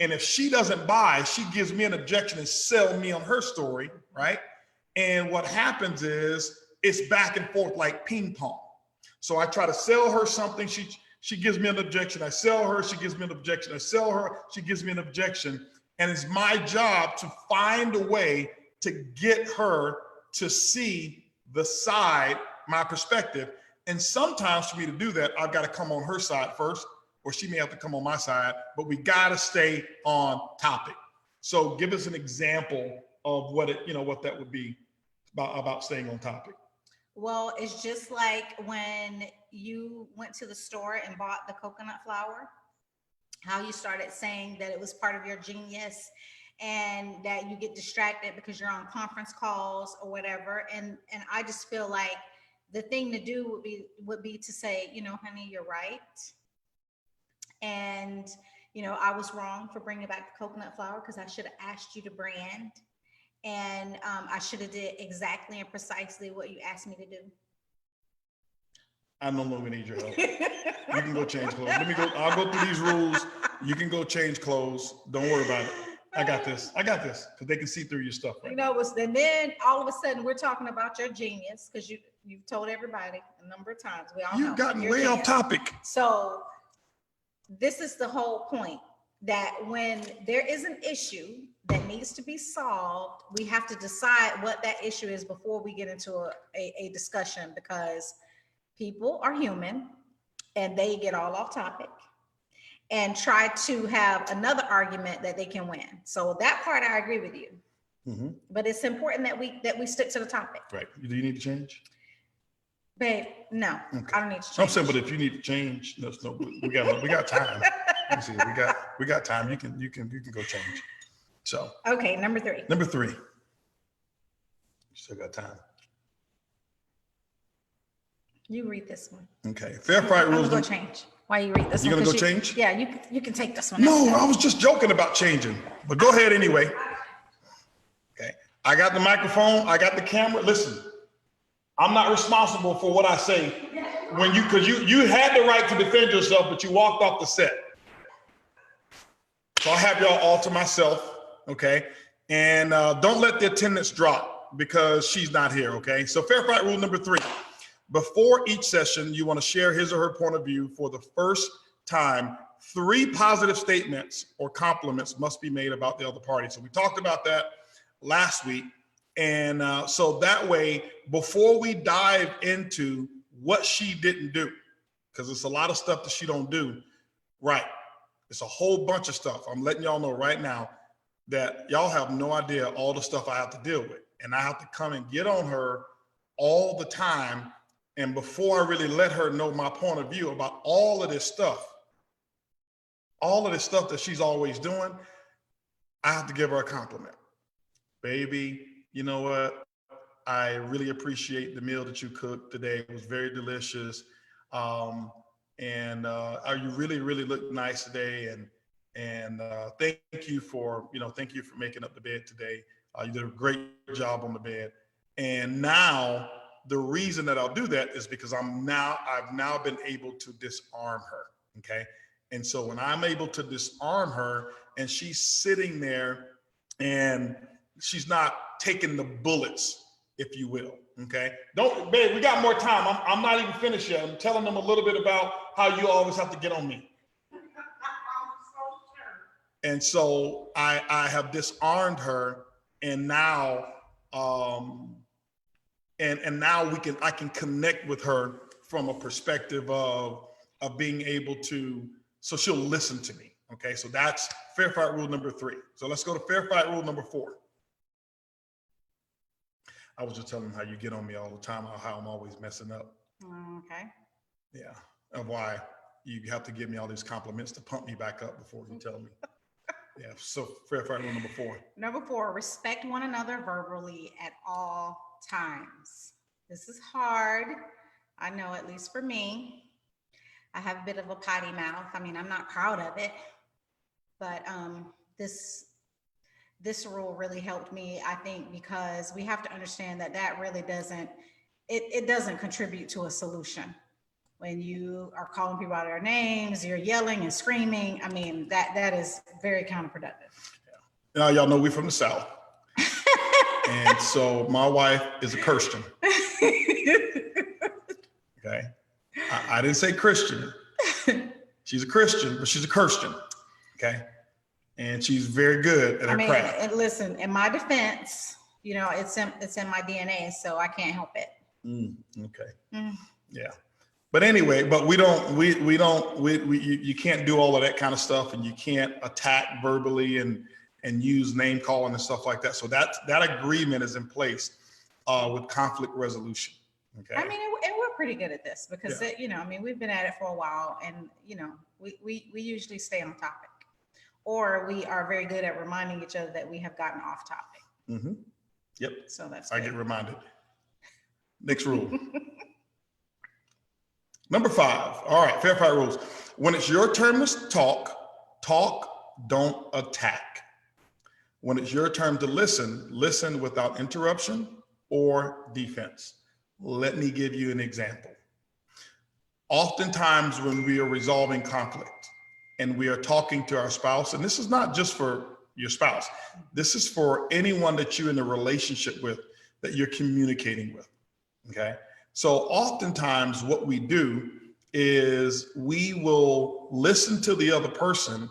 And if she doesn't buy, she gives me an objection and sell me on her story, right? And what happens is it's back and forth like ping pong. So I try to sell her something. She gives me an objection. I sell her. She gives me an objection. I sell her. She gives me an objection. And it's my job to find a way to get her to see the side, my perspective. And sometimes for me to do that, I've got to come on her side first, or she may have to come on my side, but we got to stay on topic. So give us an example of what that would be about staying on topic? Well, it's just like when you went to the store and bought the coconut flour, how you started saying that it was part of your genius and that you get distracted because you're on conference calls or whatever. And I just feel like the thing to do would be to say, you know, honey, you're right. And, you know, I was wrong for bringing back the coconut flour because I should have asked you to brand. And I should have did exactly and precisely what you asked me to do. I no longer need your help. You can go change clothes. I'll go through these rules. You can go change clothes. Don't worry about it. I got this. Because they can see through your stuff right now. And then all of a sudden we're talking about your genius because you've told everybody a number of times. We all know You've gotten way genius. off topic. So this is the whole point, that when there is an issue that needs to be solved, we have to decide what that issue is before we get into a discussion, because people are human and they get all off topic and try to have another argument that they can win. So that part I agree with you. Mm-hmm. But it's important that we stick to the topic. Right. Do you need to change? Babe, no, okay. I don't need to change. I'm saying, but if you need to change, we got time. Let me see, we got time. You can go change. So okay, number three. You still got time. You read this one. Okay. Fair fight rules. I'm gonna go change. Why you read this one? You gonna go change? Yeah, you can take this one. No, I was just joking about changing, but go ahead anyway. Okay. I got the microphone. I got the camera. Listen, I'm not responsible for what I say because you had the right to defend yourself, but you walked off the set. So I have y'all all to myself, okay? And don't let the attendance drop because she's not here, okay? So fair fight rule number 3. Before each session, you want to share his or her point of view for the first time. 3 positive statements or compliments must be made about the other party. So we talked about that last week. And so that way, before we dive into what she didn't do, because it's a lot of stuff that she don't do right. It's a whole bunch of stuff. I'm letting y'all know right now that y'all have no idea all the stuff I have to deal with. And I have to come and get on her all the time. And before I really let her know my point of view about all of this stuff that she's always doing, I have to give her a compliment. Baby, you know what? I really appreciate the meal that you cooked today. It was very delicious. You really, really look nice today. And thank you for making up the bed today. You did a great job on the bed. And now the reason that I'll do that is because I've now been able to disarm her. Okay. And so when I'm able to disarm her and she's sitting there and she's not taking the bullets, if you will. Okay. Babe, we got more time. I'm not even finished yet. I'm telling them a little bit about how you always have to get on me. And so I have disarmed her, and now and now I can connect with her from a perspective of being able to, so she'll listen to me. Okay. So that's fair fight rule number 3. So let's go to fair fight rule number 4. I was just telling them how you get on me all the time, how I'm always messing up. Okay. Yeah. Of why you have to give me all these compliments to pump me back up before you tell me. Yeah. So fair fight rule number 4. Number 4, respect one another verbally at all times. This is hard. I know, at least for me. I have a bit of a potty mouth. I mean, I'm not proud of it, but this rule really helped me, I think, because we have to understand that really doesn't contribute to a solution. When you are calling people out of their names, you're yelling and screaming. I mean, that is very counterproductive. Yeah. Now, y'all know we're from the South. And so my wife is a Christian. Okay. I didn't say Christian. She's a Christian, but she's a Christian. Okay. And she's very good at her craft. And listen, in my defense, it's in my DNA, so I can't help it. Okay. Yeah. But anyway, but you can't do all of that kind of stuff, and you can't attack verbally and use name calling and stuff like that. So that agreement is in place. with conflict resolution. Okay. I mean, and we're pretty good at this because, Yeah. you know, I mean, we've been at it for a while and, you know, we usually stay on topic, or we are very good at reminding each other that we have gotten off topic. Mm-hmm. Yep. So that's I good. get reminded. Next rule. Number 5. All right, fair fight rules. When it's your turn to talk, don't attack. When it's your turn to listen without interruption or defense. Let me give you an example. Oftentimes when we are resolving conflict and we are talking to our spouse, and this is not just for your spouse, this is for anyone that you're in a relationship with, that you're communicating with, okay? So oftentimes what we do is we will listen to the other person,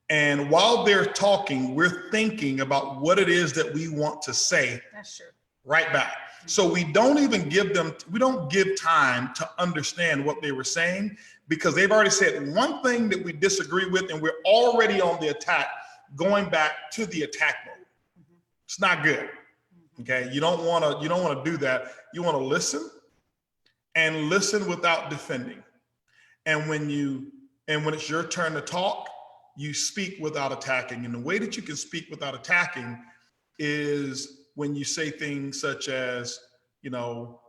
and while they're talking, we're thinking about what it is that we want to say. That's true. Right back. So we don't even give time to understand what they were saying, because they've already said one thing that we disagree with, and we're already on the attack, going back to the attack mode. It's not good. Okay. You don't want to do that. You want to listen, and listen without defending. And when it's your turn to talk, you speak without attacking. And the way that you can speak without attacking is when you say things such as, you know,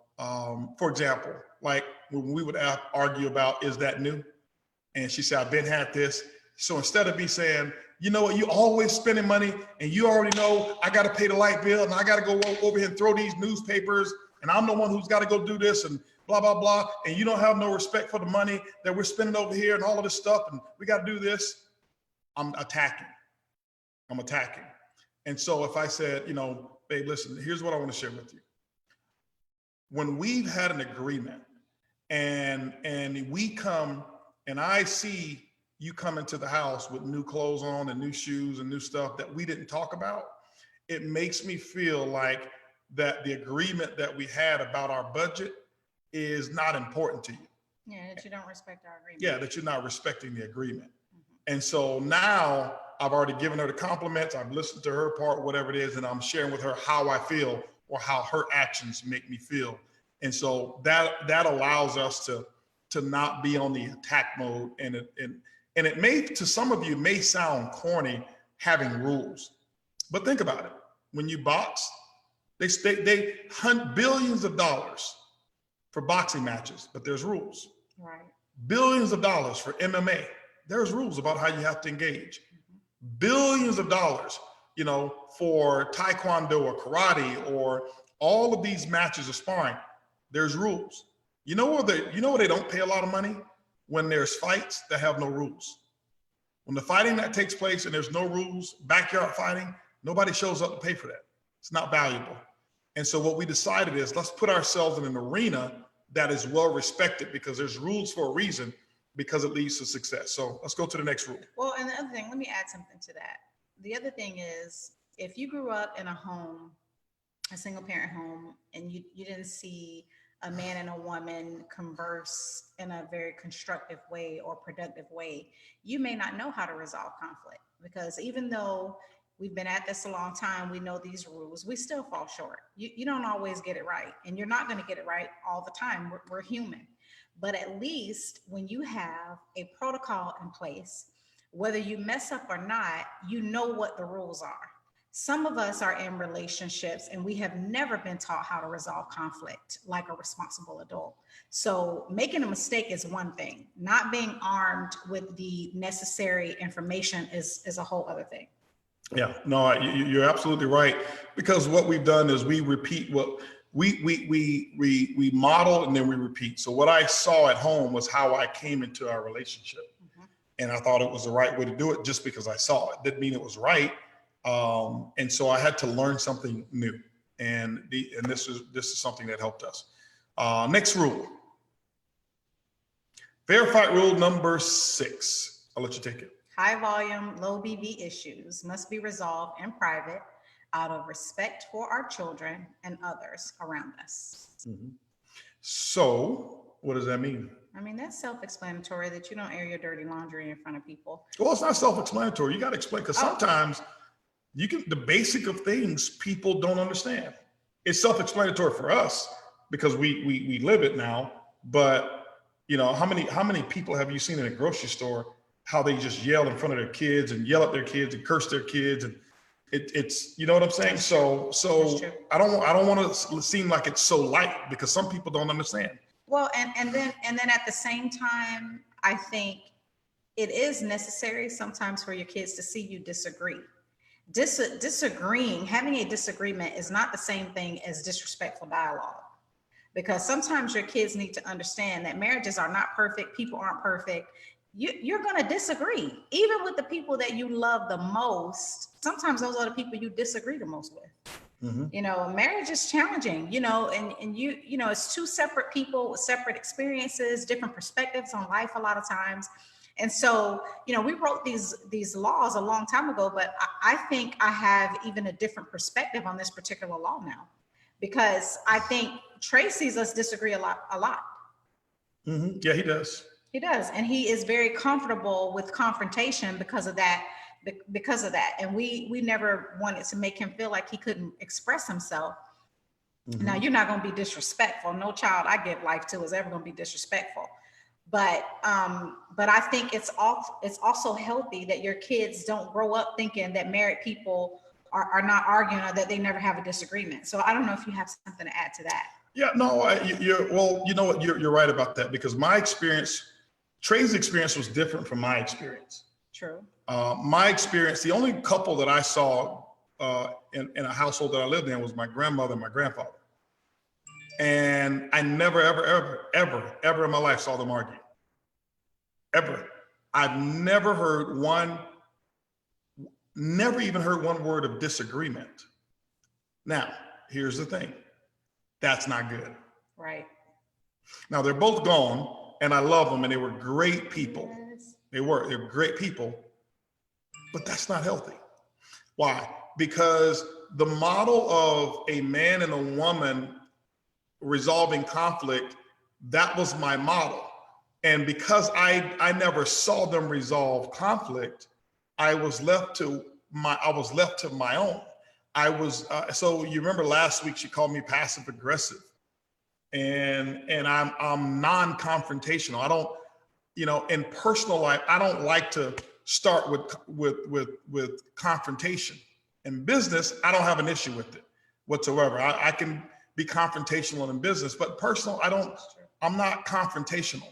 for example, like when we would argue about, is that new? And she said, I've been had this. So instead of me saying, you know what, you always spending money, and you already know I got to pay the light bill, and I got to go over here and throw these newspapers, and I'm the one who's got to go do this, and blah, blah, blah. And you don't have no respect for the money that we're spending over here and all of this stuff, and we got to do this. I'm attacking. And so if I said, you know, babe, listen, here's what I want to share with you. When we've had an agreement and we come and I see you come into the house with new clothes on and new shoes and new stuff that we didn't talk about, it makes me feel like that the agreement that we had about our budget is not important to you. Yeah, that you don't respect our agreement. Yeah, that you're not respecting the agreement. And so now I've already given her the compliments, I've listened to her part, whatever it is, and I'm sharing with her how I feel or how her actions make me feel. And so that allows us to not be on the attack mode. And it may, to some of you, may sound corny having rules, but think about it. When you box, they hunt billions of dollars for boxing matches, but there's rules. Right. Billions of dollars for MMA. There's rules about how you have to engage. Billions of dollars, you know, for taekwondo or karate or all of these matches of sparring. There's rules. You know where they don't pay a lot of money? When there's fights that have no rules. When the fighting that takes place and there's no rules, backyard fighting, nobody shows up to pay for that. It's not valuable. And so what we decided is, let's put ourselves in an arena that is well respected, because there's rules for a reason, because it leads to success. So let's go to the next rule. Well, and the other thing, let me add something to that. The other thing is, if you grew up in a home, a single parent home, and you didn't see a man and a woman converse in a very constructive way or productive way, you may not know how to resolve conflict, because even though we've been at this a long time, we know these rules, we still fall short. You don't always get it right, and you're not going to get it right all the time. We're human. But at least when you have a protocol in place, whether you mess up or not, you know what the rules are. Some of us are in relationships and we have never been taught how to resolve conflict like a responsible adult. So making a mistake is one thing. Not being armed with the necessary information is a whole other thing. Yeah, no, you're absolutely right. Because what we've done is we repeat what we model, and then we repeat. So what I saw at home was how I came into our relationship. And I thought it was the right way to do it just because I saw it. Didn't mean it was right. And so I had to learn something new. And this is something that helped us. Next rule. Fair fight rule number 6. I'll let you take it. High volume, low BV issues must be resolved in private out of respect for our children and others around us. So what does that mean? I mean, that's self-explanatory that you don't air your dirty laundry in front of people. Well, it's not self-explanatory. You got to explain, because sometimes the basic of things people don't understand. it's self-explanatory for us because we live it now. But you know, how many people have you seen in a grocery store, how they just yell in front of their kids and yell at their kids and curse their kids, and it's, you know what I'm saying? So I don't want to seem like it's so light, because some people don't understand. Well, and then at the same time, I think it is necessary sometimes for your kids to see you disagree. Disagreeing, having a disagreement is not the same thing as disrespectful dialogue, because sometimes your kids need to understand that marriages are not perfect, people aren't perfect. You're going to disagree, even with the people that you love the most. Sometimes those are the people you disagree the most with. Mm-hmm. You know, marriage is challenging, you know, and you know, it's two separate people with separate experiences, different perspectives on life a lot of times. And so, you know, we wrote these laws a long time ago, but I think I have even a different perspective on this particular law now, because I think Trey sees us disagree a lot. Mm-hmm. Yeah, he does. He does. And he is very comfortable with confrontation because of that. And we never wanted to make him feel like he couldn't express himself. Mm-hmm. Now, you're not going to be disrespectful. No child I give life to is ever going to be disrespectful. But I think it's also healthy that your kids don't grow up thinking that married people are not arguing, or that they never have a disagreement. So I don't know if you have something to add to that. Yeah, no, well, you know what, you're right about that, because my experience, Trey's experience was different from my experience. True. My experience, the only couple that I saw in a household that I lived in was my grandmother and my grandfather. And I never, ever in my life saw them argue. Ever. I've never even heard one word of disagreement. Now, here's the thing. That's not good. Right. Now, they're both gone, and I love them, and they were great people. Yes. They're great people, but that's not healthy. Why? Because the model of a man and a woman resolving conflict, that was my model. And because I never saw them resolve conflict, I was left to my own. So you remember last week she called me passive aggressive, and I'm non-confrontational. I don't, you know, in personal life, I don't like to start with confrontation. In business, I don't have an issue with it whatsoever. I can be confrontational in business, but personal, I'm not confrontational.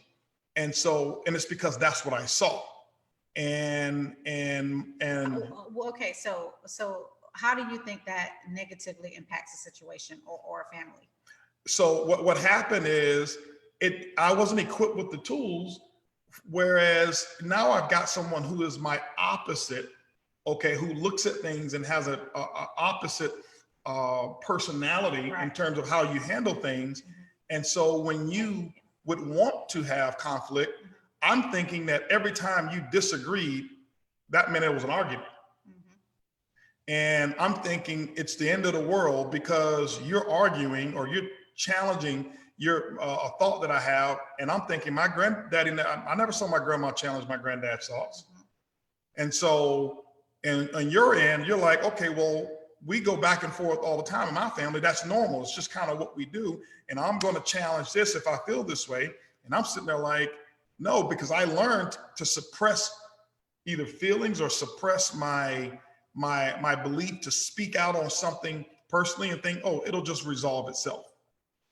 And it's because that's what I saw. And well, okay, so how do you think that negatively impacts a situation or a family? So what happened is I wasn't equipped with the tools, whereas now I've got someone who is my opposite, okay, who looks at things and has a opposite personality, right, in terms of how you handle things. Mm-hmm. And so when you would want to have conflict, mm-hmm, I'm thinking that every time you disagreed, that meant it was an argument. Mm-hmm. And I'm thinking it's the end of the world because you're arguing or you're challenging your a thought that I have. And I'm thinking my granddaddy, I never saw my grandma challenge my granddad's thoughts. Mm-hmm. And so, and on your end, you're like, okay, well, we go back and forth all the time in my family. That's normal. It's just kind of what we do. And I'm going to challenge this if I feel this way. And I'm sitting there like, no, because I learned to suppress either feelings or suppress my belief to speak out on something personally and think, oh, it'll just resolve itself.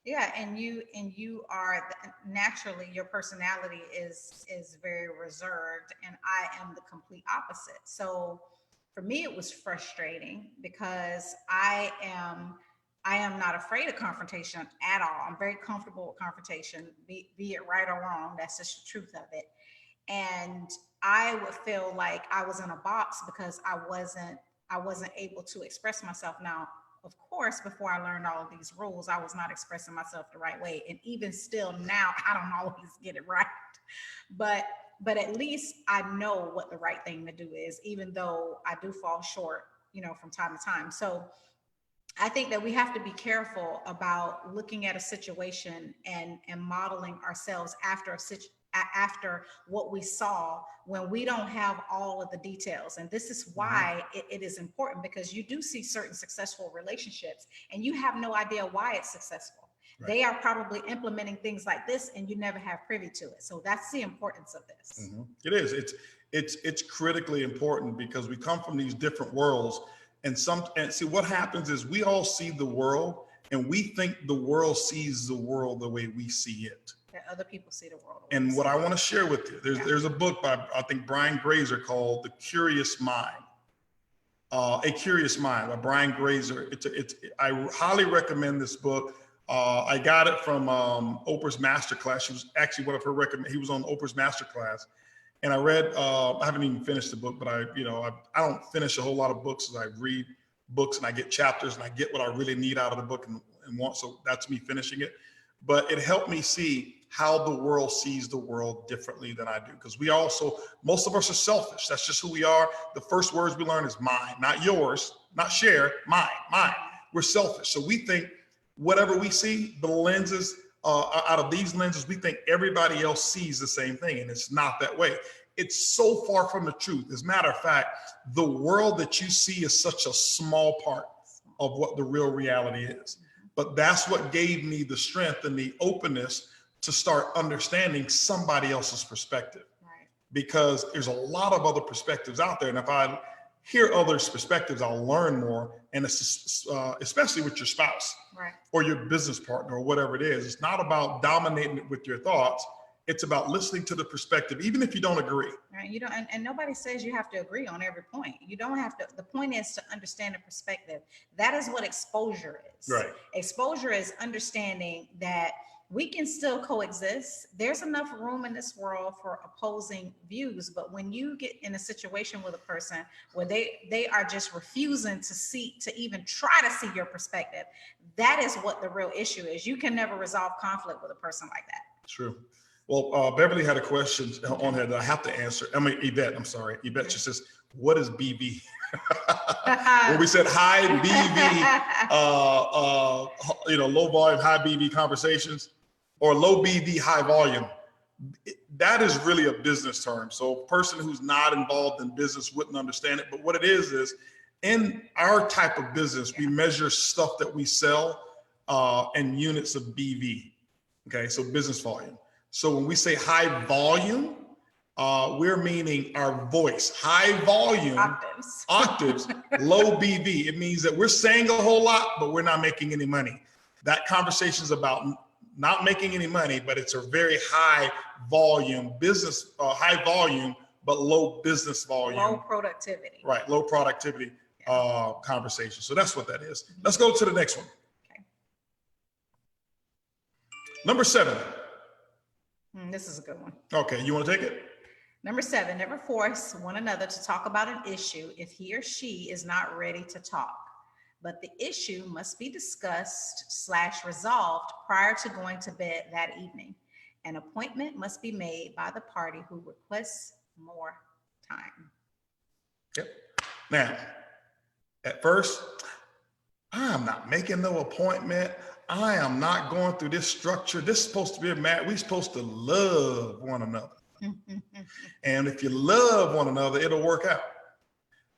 Yeah, and you are naturally, your personality is very reserved, and I am the complete opposite. So for me, it was frustrating because I am not afraid of confrontation at all. I'm very comfortable with confrontation, be it right or wrong. That's just the truth of it. And I would feel like I was in a box because I wasn't able to express myself. Now, of course, before I learned all of these rules, I was not expressing myself the right way. And even still now, I don't always get it right. But at least I know what the right thing to do is, even though I do fall short, you know, from time to time. So I think that we have to be careful about looking at a situation and modeling ourselves after after what we saw when we don't have all of the details. And this is why it is important, because you do see certain successful relationships and you have no idea why it's successful. Right. They are probably implementing things like this and you never have privy to it. So that's the importance of this. It is. It's critically important because we come from these different worlds, and see what happens is we all see the world and we think the world sees the world the way we see it. That other people see the world. And what I want to share with you, there's a book by, I think, Brian Grazer called The Curious Mind. A Curious Mind by Brian Grazer. I highly recommend this book. I got it from Oprah's Masterclass. She was actually one of her he was on Oprah's Masterclass. And I read, I haven't even finished the book, but I don't finish a whole lot of books as I read books and I get chapters and I get what I really need out of the book and want. So that's me finishing it. But it helped me see how the world sees the world differently than I do. Because most of us are selfish. That's just who we are. The first words we learn is mine, not yours, not share, mine. We're selfish. So we think whatever we see, the lenses, out of these lenses, we think everybody else sees the same thing, and it's not that way. It's so far from the truth. As a matter of fact, the world that you see is such a small part of what the real reality is. But that's what gave me the strength and the openness to start understanding somebody else's perspective. Right. Because there's a lot of other perspectives out there. And if I hear others' perspectives, I'll learn more. And it's, especially with your spouse, right, or your business partner or whatever it is. It's not about dominating it with your thoughts. It's about listening to the perspective, even if you don't agree. Right. You don't, and nobody says you have to agree on every point. You don't have to. The point is to understand the perspective. That is what exposure is. Right. Exposure is understanding that we can still coexist. There's enough room in this world for opposing views. But when you get in a situation with a person where they are just refusing to even try to see your perspective, that is what the real issue is. You can never resolve conflict with a person like that. True. Well, Beverly had a question on here that I have to answer. Yvette, I'm sorry. Yvette just says, what is BV? Well, we said high BV, low volume, high BV conversations, or low BV, high volume. That is really a business term. So a person who's not involved in business wouldn't understand it. But what it is in our type of business, we measure stuff that we sell in units of BV. Okay, so business volume. So when we say high volume, we're meaning our voice, high volume, octaves, low BV. It means that we're saying a whole lot, but we're not making any money. That conversation is about not making any money, but it's a very high volume business, high volume, but low business volume. Low productivity. Right, low productivity conversation. So that's what that is. Let's go to the next one. Okay. Number 7. This is a good one. Okay, you want to take it? Number 7, never force one another to talk about an issue if he or she is not ready to talk. But the issue must be discussed/resolved prior to going to bed that evening. An appointment must be made by the party who requests more time. Yep. Now, at first, I'm not making no appointment. I am not going through this structure. This is supposed to be we're supposed to love one another. And if you love one another, it'll work out.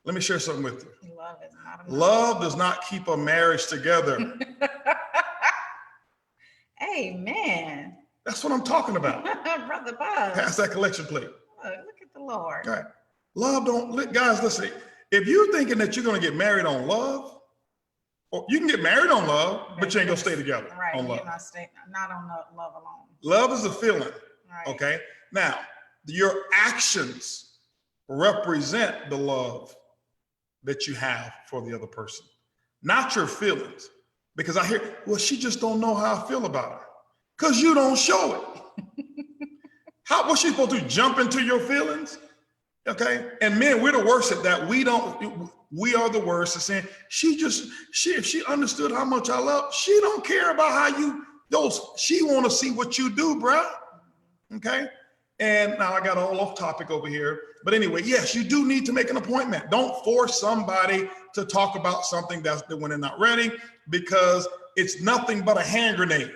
Let me share something with you. Love is not enough. Love does not keep a marriage together. Amen. That's what I'm talking about. Brother Bob. Pass that collection plate. Look at the Lord. All right. Love guys, listen, if you're thinking that you're going to get married on love, or you can get married on love, but you ain't going to stay together on love. Not on love alone. Love is a feeling. Right. Okay. Now, your actions represent the love that you have for the other person, not your feelings. Because I hear, well, she just don't know how I feel about her. Because you don't show it. What's she supposed to do? Jump into your feelings? Okay. And men, we're the worst at that. We are the worst at saying, if she understood how much I love, she don't care about how she want to see what you do, bruh. Okay. And now I got all off topic over here. But anyway, yes, you do need to make an appointment. Don't force somebody to talk about something when they're not ready, because it's nothing but a hand grenade.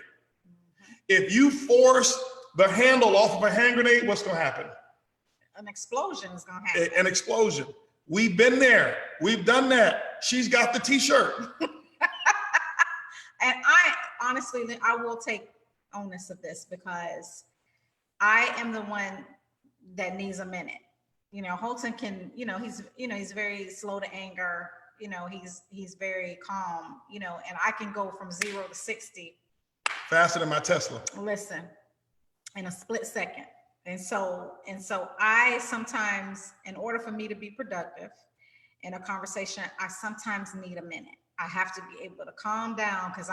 If you force the handle off of a hand grenade, what's going to happen? An explosion is going to happen. An explosion. We've been there. We've done that. She's got the t-shirt. And I honestly, I will take onus of this because I am the one that needs a minute. You know, Holton can, he's very slow to anger. He's very calm, and I can go from 0 to 60 faster than my Tesla. Listen, in a split second. And so I sometimes, in order for me to be productive in a conversation, I sometimes need a minute. I have to be able to calm down because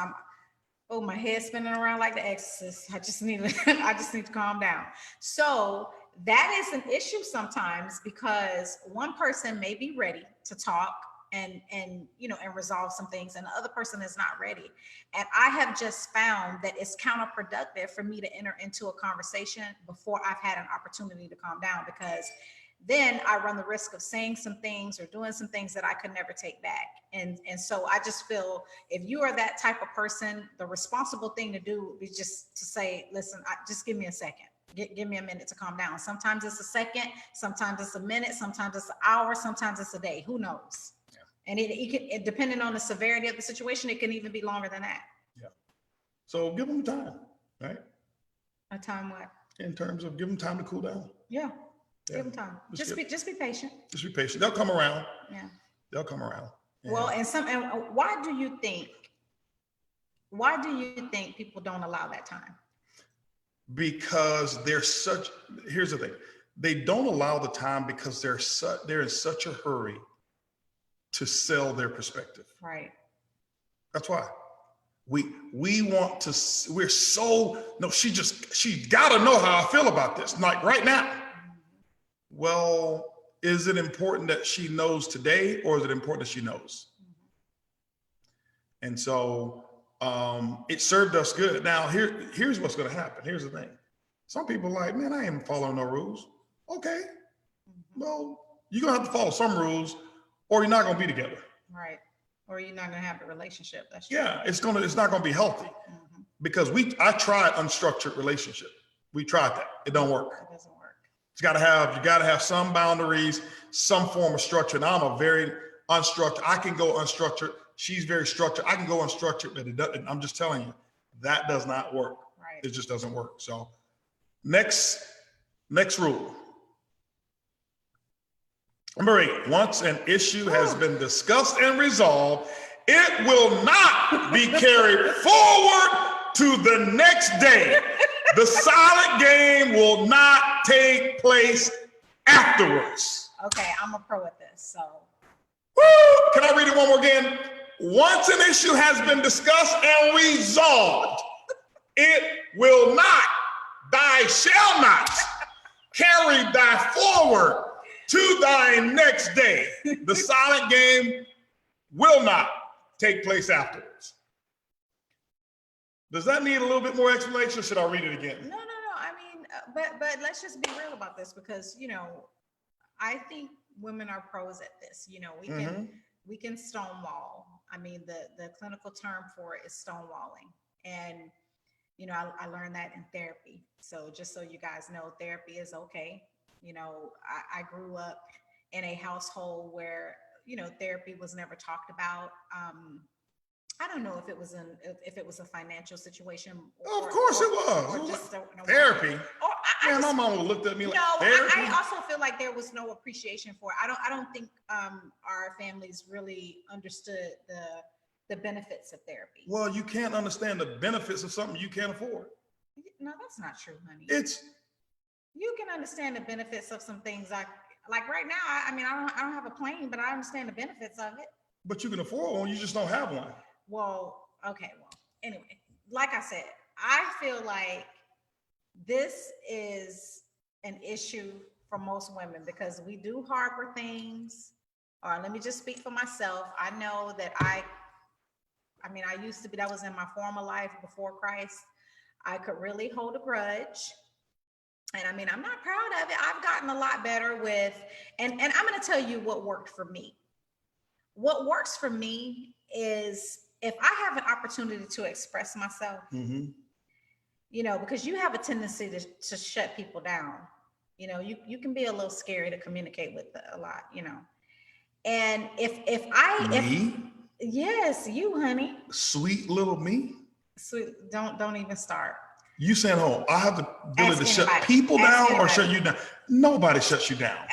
my head's spinning around like the Exorcist. I just need to calm down. So that is an issue sometimes because one person may be ready to talk and resolve some things, and the other person is not ready. And I have just found that it's counterproductive for me to enter into a conversation before I've had an opportunity to calm down, because then I run the risk of saying some things or doing some things that I could never take back. And so I just feel if you are that type of person, the responsible thing to do is just to say, listen, just give me a second. Give me a minute to calm down. Sometimes it's a second, sometimes it's a minute, sometimes it's an hour, sometimes it's a day. Who knows? Yeah. And it depending on the severity of the situation, it can even be longer than that. Yeah. So give them time, right? A time what? In terms of give them time to cool down. Yeah. Give them time. Just be patient. Just be patient. They'll come around. Yeah. They'll come around. Yeah. Well, and why do you think people don't allow that time? Because here's the thing. They don't allow the time because they're in such a hurry to sell their perspective. Right. That's why. She gotta know how I feel about this, like right now. Well, is it important that she knows today, or is it important that she knows? And so it served us good. Now, here's what's going to happen. Here's the thing. Some people are like, man, I ain't following no rules. Okay. Well, you're going to have to follow some rules, or you're not going to be together. Right. Or you're not going to have a relationship. That's true. Yeah, it's not going to be healthy. Because I tried unstructured relationship. We tried that. It don't work. It doesn't work. You got to have some boundaries, some form of structure. And I'm a very unstructured. I can go unstructured. She's very structured. I can go unstructured, but it doesn't. I'm just telling you, that does not work. Right. It just doesn't work. So next rule. Number 8, once an issue has been discussed and resolved, it will not be carried forward to the next day. The silent game will not take place afterwards. Okay, I'm a pro at this, so. Woo! Can I read it one more again? Once an issue has been discussed and resolved, it will not, thy shall not, carry thy forward to thy next day. The silent game will not take place afterwards. Does that need a little bit more explanation, or should I read it again? No. I mean, but let's just be real about this, because I think women are pros at this. We can stonewall. I mean, the clinical term for it is stonewalling, and I learned that in therapy. So just so you guys know, therapy is okay. I grew up in a household where therapy was never talked about. I don't know if it was a financial situation. Of course it was. Therapy. My mom would looked at me like, therapy? I also feel like there was no appreciation for it. I don't think our families really understood the benefits of therapy. Well, you can't understand the benefits of something you can't afford. No, that's not true, honey. You can understand the benefits of some things like right now. I mean, I don't have a plane, but I understand the benefits of it. But you can afford one. You just don't have one. Well, okay. Well, anyway, like I said, I feel like this is an issue for most women because we do harbor things. Or let me just speak for myself. I know that I used to be, that was in my former life before Christ. I could really hold a grudge. And I mean, I'm not proud of it. I've gotten a lot better with, and I'm going to tell you what worked for me. What works for me is if I have an opportunity to express myself, you know, because you have a tendency to shut people down. You know, you can be a little scary to communicate with a lot, you know. And if yes, you, honey. Sweet little me? Sweet, don't even start. You saying, oh, I have the ability to shut anybody. people Ask down anybody. or shut you down? Nobody shuts you down.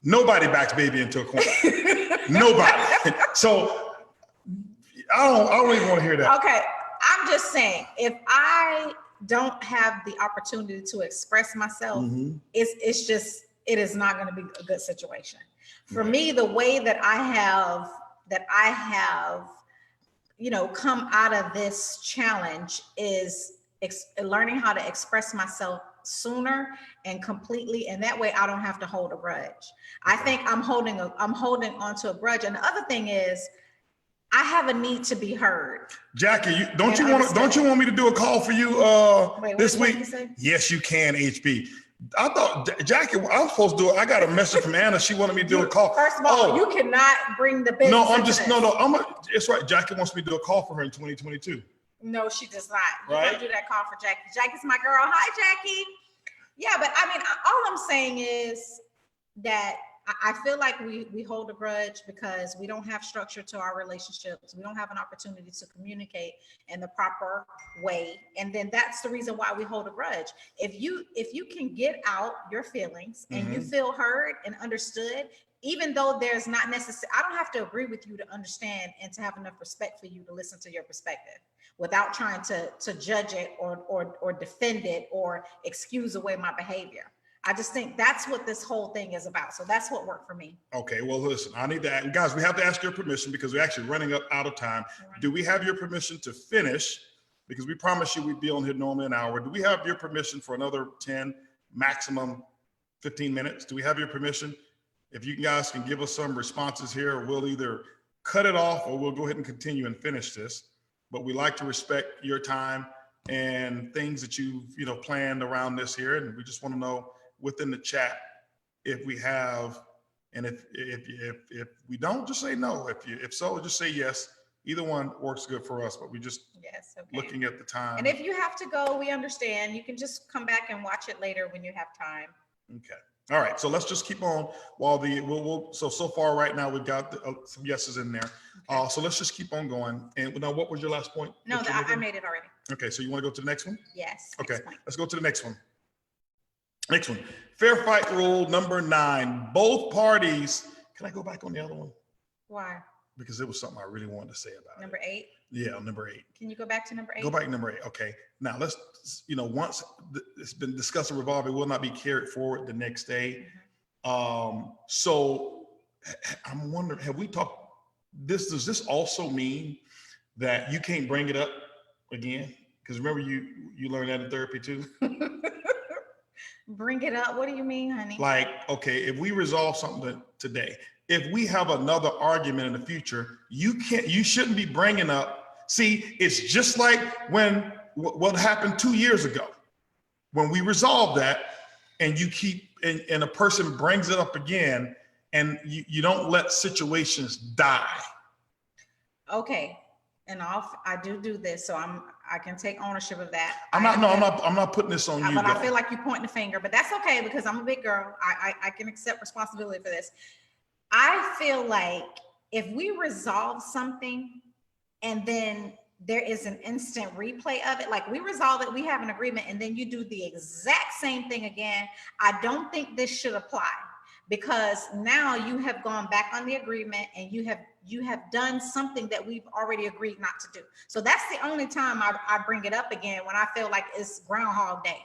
Nobody backs baby into a corner. Nobody. So I don't even want to hear that. Okay, I'm just saying, if I don't have the opportunity to express myself, it is not going to be a good situation. For me, the way that I have, you know, come out of this challenge is learning how to express myself sooner and completely, and that way I don't have to hold a grudge. I think I'm holding on to a grudge. And the other thing is, I have a need to be heard. Jackie, don't you want me to do a call for you this week? Yes, you can, HB. I thought, Jackie, I'm supposed to do it. I got a message from Anna. She wanted me to do a call. First of all, you cannot bring the business. It's right. Jackie wants me to do a call for her in 2022. No, she does not. You Right? don't do that call for Jackie. Jackie's my girl. Hi, Jackie. Yeah, but I mean, all I'm saying is that I feel like we hold a grudge because we don't have structure to our relationships. We don't have an opportunity to communicate in the proper way. And then that's the reason why we hold a grudge. If you can get out your feelings and you feel heard and understood, even though there's not necessarily, I don't have to agree with you to understand and to have enough respect for you to listen to your perspective without trying to judge it or defend it or excuse away my behavior. I just think that's what this whole thing is about. So that's what worked for me. Okay, well, listen, I need to, guys, we have to ask your permission because we're actually running out of time. Do we have your permission to finish? Because we promised you we'd be on here normally an hour. Do we have your permission for another 10, maximum 15 minutes? Do we have your permission? If you guys can give us some responses here, we'll either cut it off or we'll go ahead and continue and finish this. But we like to respect your time and things that you've planned around this here. And we just want to know within the chat if we have, and if we don't, just say no. If so, just say yes. Either one works good for us, but we just looking at the time. And if you have to go, we understand. You can just come back and watch it later when you have time. Okay. All right. So let's just keep on while so far right now we've got some yeses in there. Okay. So let's just keep on going. And now, what was your last point? No, I made it already. Okay. So you want to go to the next one? Yes. Okay. Let's go to the next one. Next one. Fair fight rule number 9. Both parties. Can I go back on the other one? Why? Because it was something I really wanted to say about number 8. Yeah, number 8. Can you go back to number 8? Go back to number 8. Okay. Now let's, once it's been discussed and revolved, it will not be carried forward the next day. So I'm wondering, have we talked this? Does this also mean that you can't bring it up again? Because remember, you learned that in therapy too. Bring it up. What do you mean, honey? Like, okay, if we resolve something today, if we have another argument in the future, you shouldn't be bringing up. See, it's just like when what happened 2 years ago, when we resolved that, and you keep and a person brings it up again, and you don't let situations die. Okay, and I do this, so I can take ownership of that. I'm not putting this on you. But I feel like you're pointing the finger, but that's okay because I'm a big girl. I can accept responsibility for this. I feel like if we resolve something and then there is an instant replay of it, like we resolve it, we have an agreement, and then you do the exact same thing again, I don't think this should apply, because now you have gone back on the agreement and you have done something that we've already agreed not to do. So that's the only time I bring it up again, when I feel like it's Groundhog Day.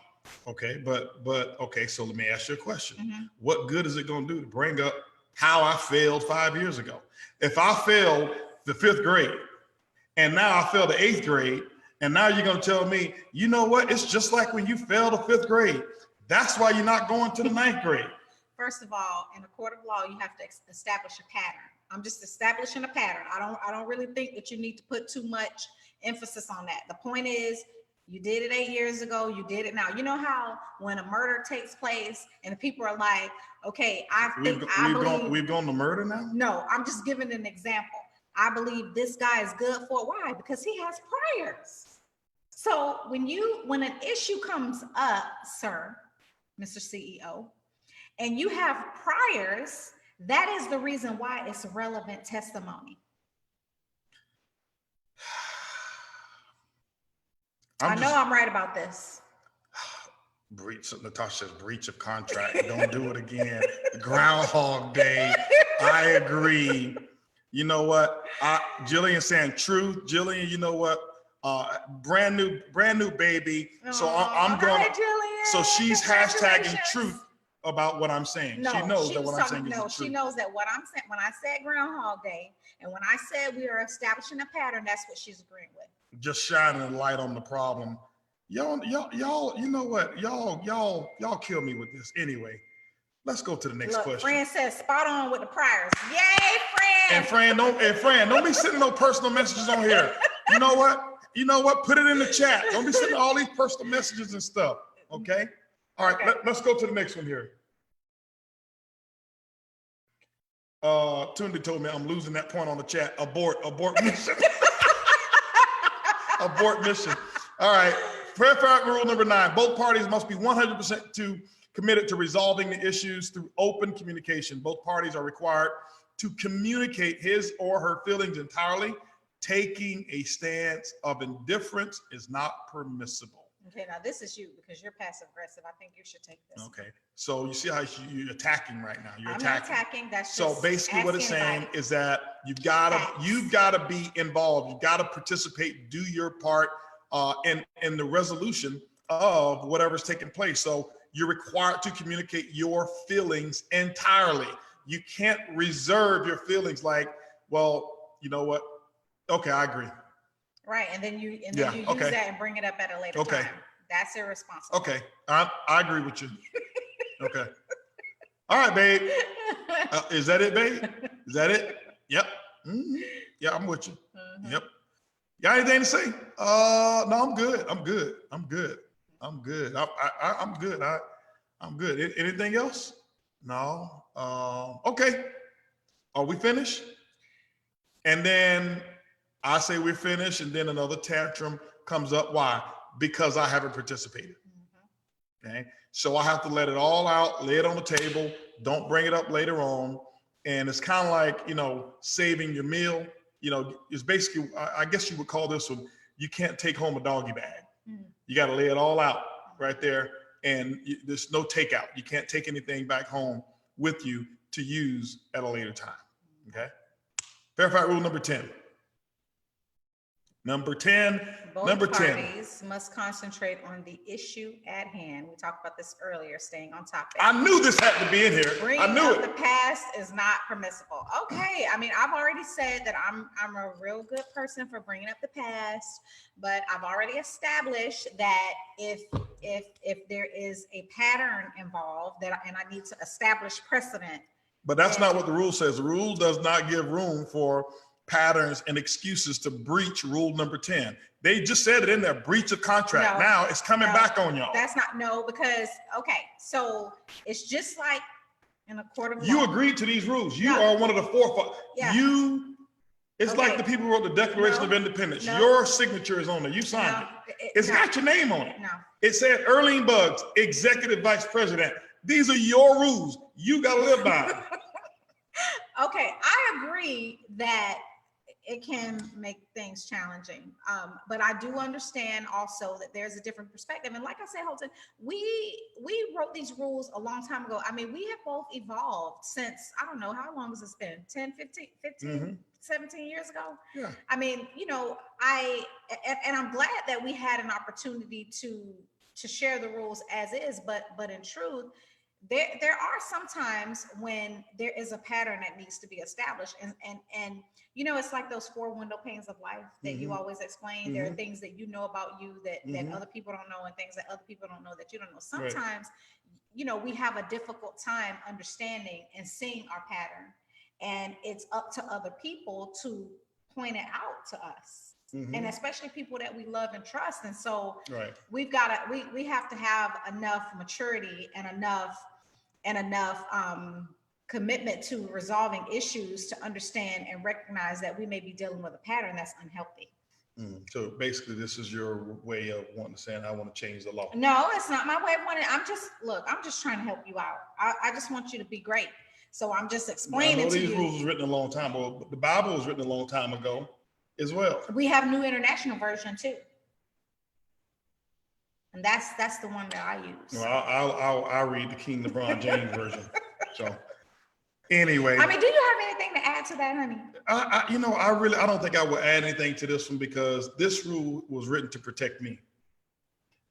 Okay, but okay, so let me ask you a question. What good is it going to do to bring up how I failed 5 years ago? If I failed the 5th grade and now I failed the 8th grade, and now you're going to tell me, you know what? It's just like when you failed the 5th grade. That's why you're not going to the 9th grade. First of all, in a court of law, you have to establish a pattern. I'm just establishing a pattern. I don't really think that you need to put too much emphasis on that. The point is, you did it 8 years ago, you did it now. You know how when a murder takes place and people are like, okay, we've gone to murder now? No, I'm just giving an example. I believe this guy is good for, why? Because he has priors. So when an issue comes up, sir, Mr. CEO, and you have priors, that is the reason why it's relevant testimony. I know I'm right about this. Natasha says breach of contract. Don't do it again. Groundhog Day. I agree. You know what? Jillian saying truth. Jillian, you know what? Brand new baby. So I'm going. So she's hashtagging truth about what I'm saying. No, she knows that what I'm saying is the truth. She knows that what I'm saying. When I said Groundhog Day, and when I said we are establishing a pattern, that's what she's agreeing with. Just shining a light on the problem. Y'all, you know what? Y'all kill me with this. Anyway, let's go to the next question. Fran says spot on with the priors. Yay, Fran! And Fran, don't be sending no personal messages on here. You know what? Put it in the chat. Don't be sending all these personal messages and stuff. Okay? All right, okay. Let's go to the next one here. Tunde told me I'm losing that point on the chat. Abort mission. Abort mission. All right. Fair fight rule number 9. Both parties must be 100% committed to resolving the issues through open communication. Both parties are required to communicate his or her feelings entirely. Taking a stance of indifference is not permissible. Okay, now this is you because you're passive aggressive. I think you should take this. Okay, so you see how you're attacking right now. I'm not attacking. That's so just basically what it's saying is that you've gotta be involved. You've got to participate, do your part in the resolution of whatever's taking place. So you're required to communicate your feelings entirely. You can't reserve your feelings like, well, you know what? Okay, I agree. Right, and then you use that and bring it up at a later time. That's irresponsible. Okay, I agree with you. Okay. All right, babe. Is that it, babe? Is that it? Yep. Mm-hmm. Yeah, I'm with you. Mm-hmm. Yep. Got anything to say? No, I'm good. I'm good. I'm good. I'm good. I'm good. I'm good. Anything else? No. Okay. Are we finished? And then I say we're finished, and then another tantrum comes up. Why? Because I haven't participated. Mm-hmm. Okay. So I have to let it all out, lay it on the table. Don't bring it up later on. And it's kind of like, saving your meal. It's basically, I guess you would call this one, you can't take home a doggy bag. Mm. You got to lay it all out right there. And there's no takeout. You can't take anything back home with you to use at a later time. Okay. Fair fight rule number 10. Both parties must concentrate on the issue at hand. We talked about this earlier, staying on topic. I knew this had to be in here. Bringing up the past is not permissible. Okay, I mean, I've already said that I'm a real good person for bringing up the past, but I've already established that if there is a pattern involved, and I need to establish precedent. But that's not what the rule says. The rule does not give room for patterns and excuses to breach rule number 10. They just said it in there, breach of contract. Now it's coming back on y'all. That's not, because, okay, so it's just like in a court of law. You agreed to these rules. You are one of the forefront. Yeah. It's like the people who wrote the Declaration of Independence. Your signature is on there. You signed it. It's got your name on it. No. It said Earlene Buggs, Executive Vice President. These are your rules. You got to live by them. Okay, I agree that it can make things challenging. But I do understand also that there's a different perspective. And like I said, Holton, we wrote these rules a long time ago. I mean, we have both evolved since, I don't know, how long has this been? 10, 15, 17 years ago? Yeah. I mean, and I'm glad that we had an opportunity to share the rules as is, but in truth, there are some times when there is a pattern that needs to be established, and it's like those 4 window panes of life that you always explain. Mm-hmm. There are things that you know about you that other people don't know, and things that other people don't know that you don't know. Sometimes, we have a difficult time understanding and seeing our pattern, and it's up to other people to point it out to us. Mm-hmm. And especially people that we love and trust. And so we have to have enough maturity and enough commitment to resolving issues to understand and recognize that we may be dealing with a pattern that's unhealthy. So basically, this is your way of wanting to say, I want to change the law. No, it's not my way of wanting. I'm just trying to help you out. I just want you to be great. So I'm just explaining to these you. rules was written a long time ago. The Bible was written a long time ago as well. We have New International Version too. And that's the one that I use. Well, I'll read the King LeBron James version. So anyway. I mean, do you have anything to add to that, honey? I don't think I will add anything to this one because this rule was written to protect me.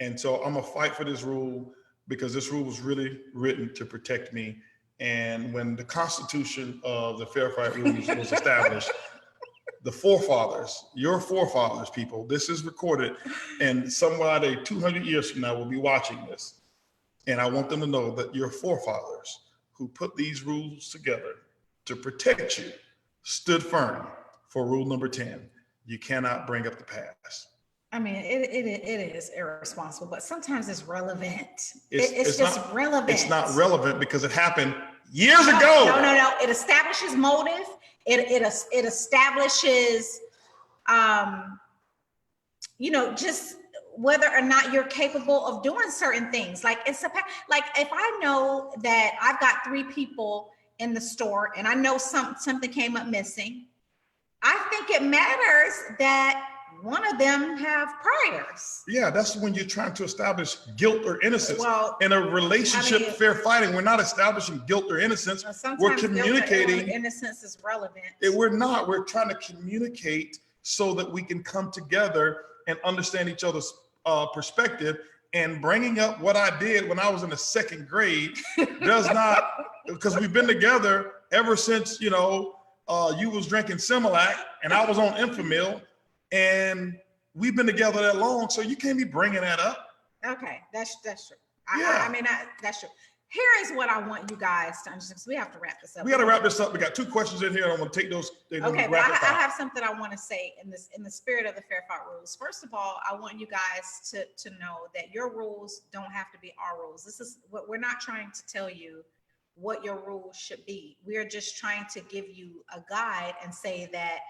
And so I'm gonna fight for this rule because this rule was really written to protect me. And when the Constitution of the Fair Fight Rules was established, the forefathers, your forefathers, people, this is recorded, and somebody 200 years from now will be watching this. And I want them to know that your forefathers who put these rules together to protect you stood firm for rule number 10. You cannot bring up the past. I mean, it is irresponsible, but sometimes it's relevant. It's just relevant. It's not relevant because it happened years ago. No. It establishes motive. It establishes, just whether or not you're capable of doing certain things. Like if I know that I've got 3 people in the store and I know something came up missing, I think it matters that one of them have priors. Yeah, that's when you're trying to establish guilt or innocence. Well, in a relationship, fair fighting, we're not establishing guilt or innocence. We're communicating. Guilt or innocence is relevant. We're not. We're trying to communicate so that we can come together and understand each other's perspective. And bringing up what I did when I was in the 2nd grade does not, because we've been together ever since, you was drinking Similac and I was on Enfamil. And we've been together that long, so you can't be bringing that up. Okay, that's true. Yeah. That's true. Here is what I want you guys to understand, because we have to wrap this up. We got to wrap this up. We got 2 questions in here. I want to take those. Okay, but I have something I want to say in the spirit of the Fair Fight rules. First of all, I want you guys to know that your rules don't have to be our rules. This is what we're not trying to tell you what your rules should be. We are just trying to give you a guide and say that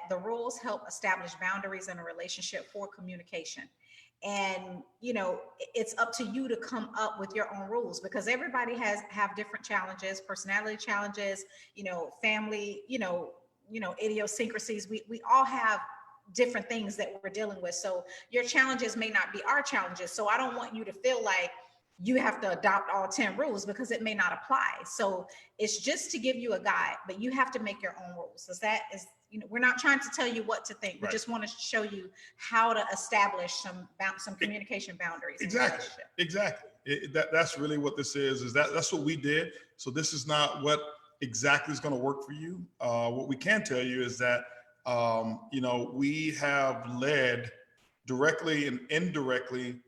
the rules help establish boundaries in a relationship for communication. And, it's up to you to come up with your own rules, because everybody have different challenges, personality challenges, family, idiosyncrasies. We all have different things that we're dealing with. So your challenges may not be our challenges. So I don't want you to feel like you have to adopt all 10 rules, because it may not apply. So it's just to give you a guide, but you have to make your own rules. We're not trying to tell you what to think. We just want to show you how to establish some communication boundaries. Exactly. That's really what this is that's what we did. So this is not what exactly is going to work for you. What we can tell you is that, we have led directly and indirectly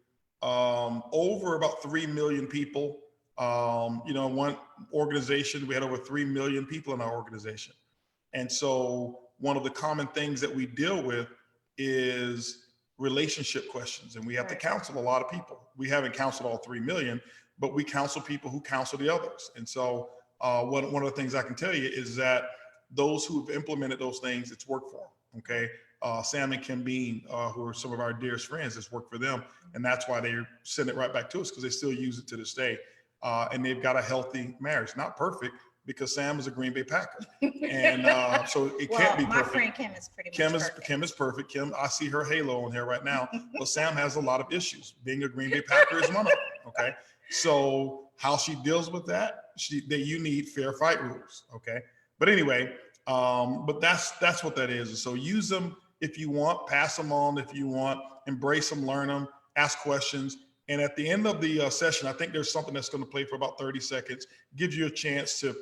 over about 3 million people. One organization, we had over 3 million people in our organization. And so one of the common things that we deal with is relationship questions, and we have to counsel a lot of people. We haven't counseled all 3 million, but we counsel people who counsel the others. And so one of the things I can tell you is that those who've implemented those things, it's worked for them. Okay. Sam and Kim Bean, who are some of our dearest friends, it's worked for them. And that's why they send it right back to us, because they still use it to this day. And they've got a healthy marriage, not perfect, because Sam is a Green Bay Packer. And so it can't be perfect. My friend Kim is pretty much perfect. Kim is perfect. Kim, I see her halo on here right now. But Sam has a lot of issues. Being a Green Bay Packer is one of them, okay? So how she deals with that, you need fair fight rules, okay? But anyway, but that's what that is. So use them if you want, pass them on if you want, embrace them, learn them, ask questions. And at the end of the session, I think there's something that's going to play for about 30 seconds, gives you a chance to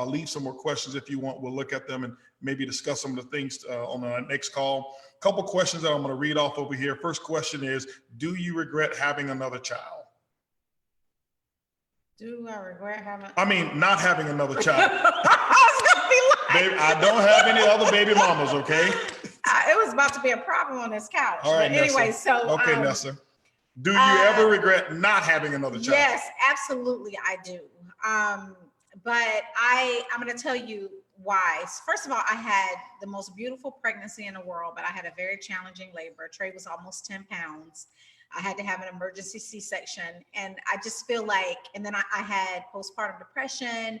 leave some more questions if you want. We'll look at them and maybe discuss some of the things on our next call. A couple questions that I'm going to read off over here. First question is, do you regret having another child? Do I regret having? Not having another child. Babe, I don't have any other baby mamas, okay? It was about to be a problem on this couch. All right, but anyway, Nessa. Okay, Nessa. Do you ever regret not having another child? Yes, absolutely, I do. But I'm going to tell you, wise. First of all, I had the most beautiful pregnancy in the world, but I had a very challenging labor. Trey was almost 10 pounds. I had to have an emergency C-section. And I just feel like, and then I had postpartum depression.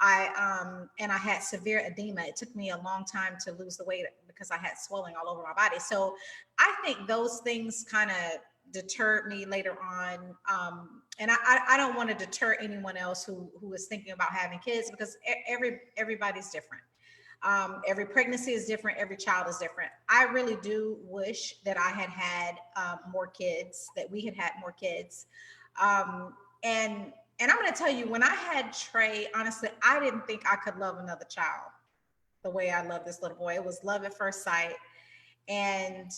I had severe edema. It took me a long time to lose the weight because I had swelling all over my body. So I think those things kind of deterred me later on. And I don't want to deter anyone else who is thinking about having kids, because everybody's different. Every pregnancy is different. Every child is different. I really do wish that I had more kids, that we had more kids. And I'm going to tell you, when I had Trey, honestly, I didn't think I could love another child the way I love this little boy. It was love at first sight. And,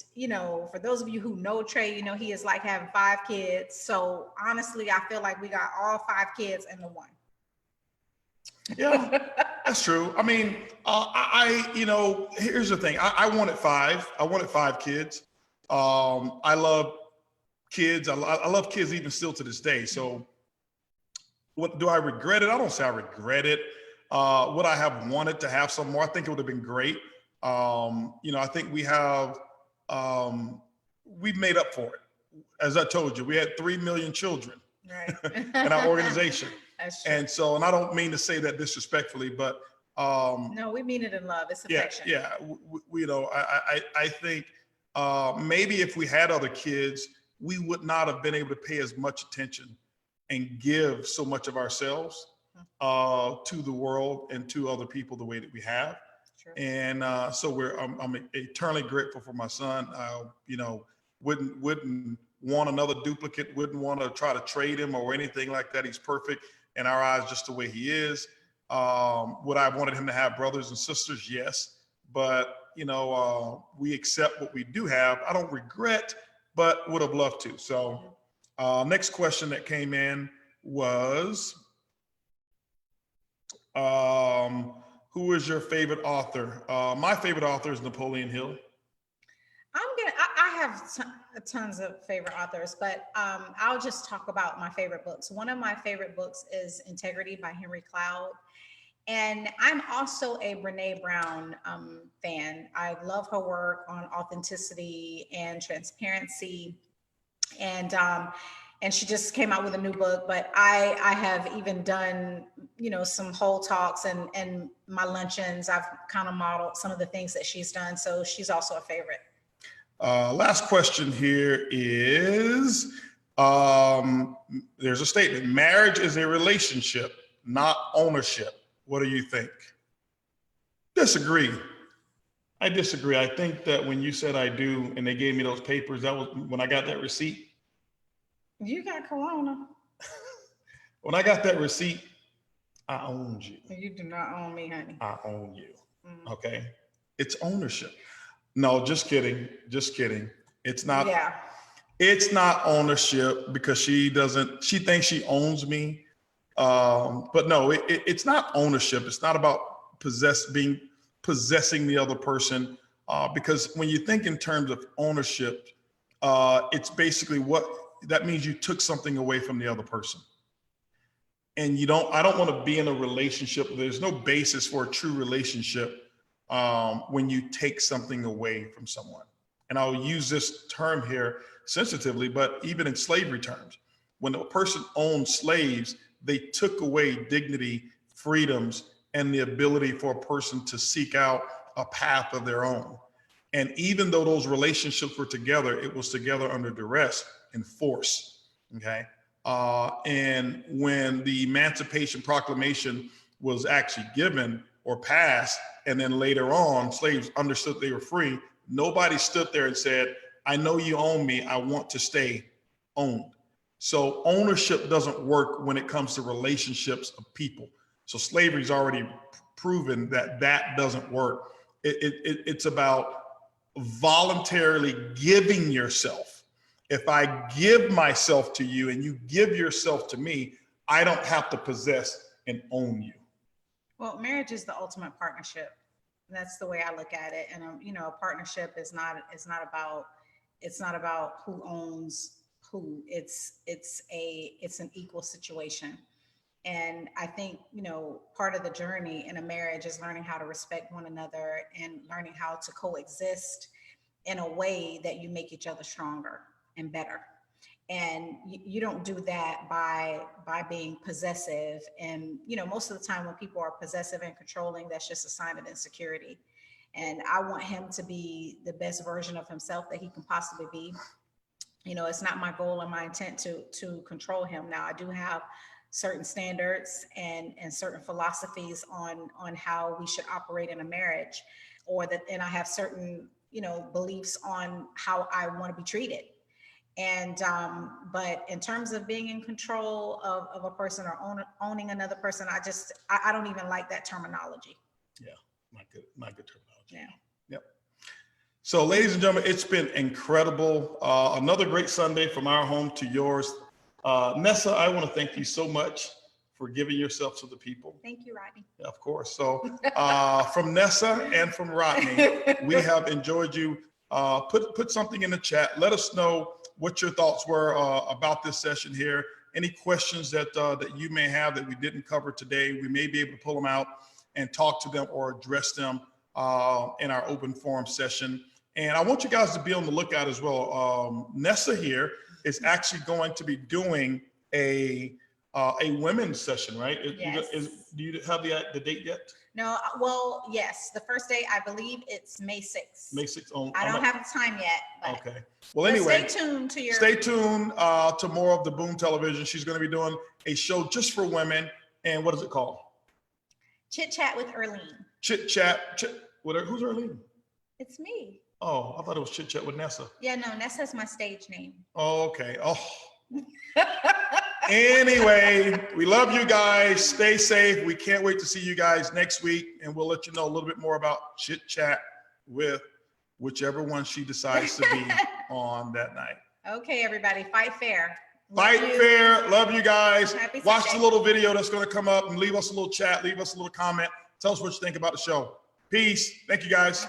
for those of you who know Trey, he is like having 5 kids. So honestly, I feel like we got all 5 kids in the one. Yeah, that's true. I mean, here's the thing. I wanted 5. I wanted 5 kids. I love kids. I love kids even still to this day. So what do I regret it? I don't say I regret it. Would I have wanted to have some more? I think it would have been great. I think we've made up for it. As I told you, we had 3 million children in our organization. That's true. And so, and I don't mean to say that disrespectfully, but no, we mean it in love. It's affection. Yeah. I think maybe if we had other kids, we would not have been able to pay as much attention and give so much of ourselves to the world and to other people the way that we have. Sure. And so I'm eternally grateful for my son. Wouldn't want another duplicate, wouldn't want to try to trade him or anything like that. He's perfect in our eyes, just the way he is. Would I have wanted him to have brothers and sisters? Yes. But, we accept what we do have. I don't regret, but would have loved to. So next question that came in was, who is your favorite author? My favorite author is Napoleon Hill. I have tons of favorite authors, but I'll just talk about my favorite books. One of my favorite books is Integrity by Henry Cloud. And I'm also a Brené Brown fan. I love her work on authenticity and transparency. And she just came out with a new book, but I have even done, some whole talks and my luncheons. I've kind of modeled some of the things that she's done. So she's also a favorite. Last question here is, there's a statement: marriage is a relationship, not ownership. What do you think? Disagree. I disagree. I think that when you said I do, and they gave me those papers, that was when I got that receipt. You got Corona. When I got that receipt, I owned you. You do not own me, honey. I own you. Okay. It's ownership. No, just kidding. Just kidding. It's not. Yeah. It's not ownership, because she thinks she owns me. But no, it's not ownership. It's not about possessing the other person. Because when you think in terms of ownership, it's basically that means you took something away from the other person. And I don't want to be in a relationship. There's no basis for a true relationship when you take something away from someone. And I'll use this term here sensitively, but even in slavery terms, when a person owned slaves, they took away dignity, freedoms, and the ability for a person to seek out a path of their own. And even though those relationships were together, it was together under duress and force, okay? And when the Emancipation Proclamation was actually given or passed, and then later on, slaves understood they were free, nobody stood there and said, I know you own me, I want to stay owned. So ownership doesn't work when it comes to relationships of people. So slavery's already proven that doesn't work. It's about voluntarily giving yourself. If I give myself to you and you give yourself to me, I don't have to possess and own you. Well, marriage is the ultimate partnership. That's the way I look at it. And a partnership is not about who owns who. It's an equal situation. And I think, you know, part of the journey in a marriage is learning how to respect one another and learning how to coexist in a way that you make each other stronger and better. And you don't do that by being possessive. And, you know, most of the time when people are possessive and controlling, that's just a sign of insecurity. And I want him to be the best version of himself that he can possibly be. You know, it's not my goal or my intent to control him. Now, I do have certain standards and certain philosophies on how we should operate in a marriage, and I have certain, you know, beliefs on how I want to be treated. And but in terms of being in control of a person or owning another person, I don't even like that terminology. Yeah, not good terminology. Yeah. Yep. So, ladies and gentlemen, it's been incredible. Another great Sunday from our home to yours. Nessa, I want to thank you so much for giving yourself to the people. Thank you, Rodney. Yeah, of course. So from Nessa and from Rodney, we have enjoyed you. Put something in the chat. Let us know what your thoughts were about this session here. Any questions that you may have that we didn't cover today, we may be able to pull them out and talk to them or address them in our open forum session. And I want you guys to be on the lookout as well. Nessa here is actually going to be doing a women's session, right? Yes. Do you have the date yet? No, well, yes. The first day, I believe it's May 6th. May 6th. I don't have the time yet. But okay. Well, anyway, stay tuned to to more of the Boom Television. She's going to be doing a show just for women. And what is it called? Chit Chat with Earlene. Chit Chat. Who's Earlene? It's me. Oh, I thought it was Chit Chat with Nessa. Yeah, no, Nessa's my stage name. Oh, okay. Oh. Anyway, we love you guys. Stay safe. We can't wait to see you guys next week, and we'll let you know a little bit more about Chit Chat with whichever one she decides to be on that night. Okay, everybody, fight fair. Fight fair. Love you guys. Happy Watch Sunday. the little video that's going to come up and leave us a little chat. Leave us a little comment. Tell us what you think about the show. Peace. Thank you, guys.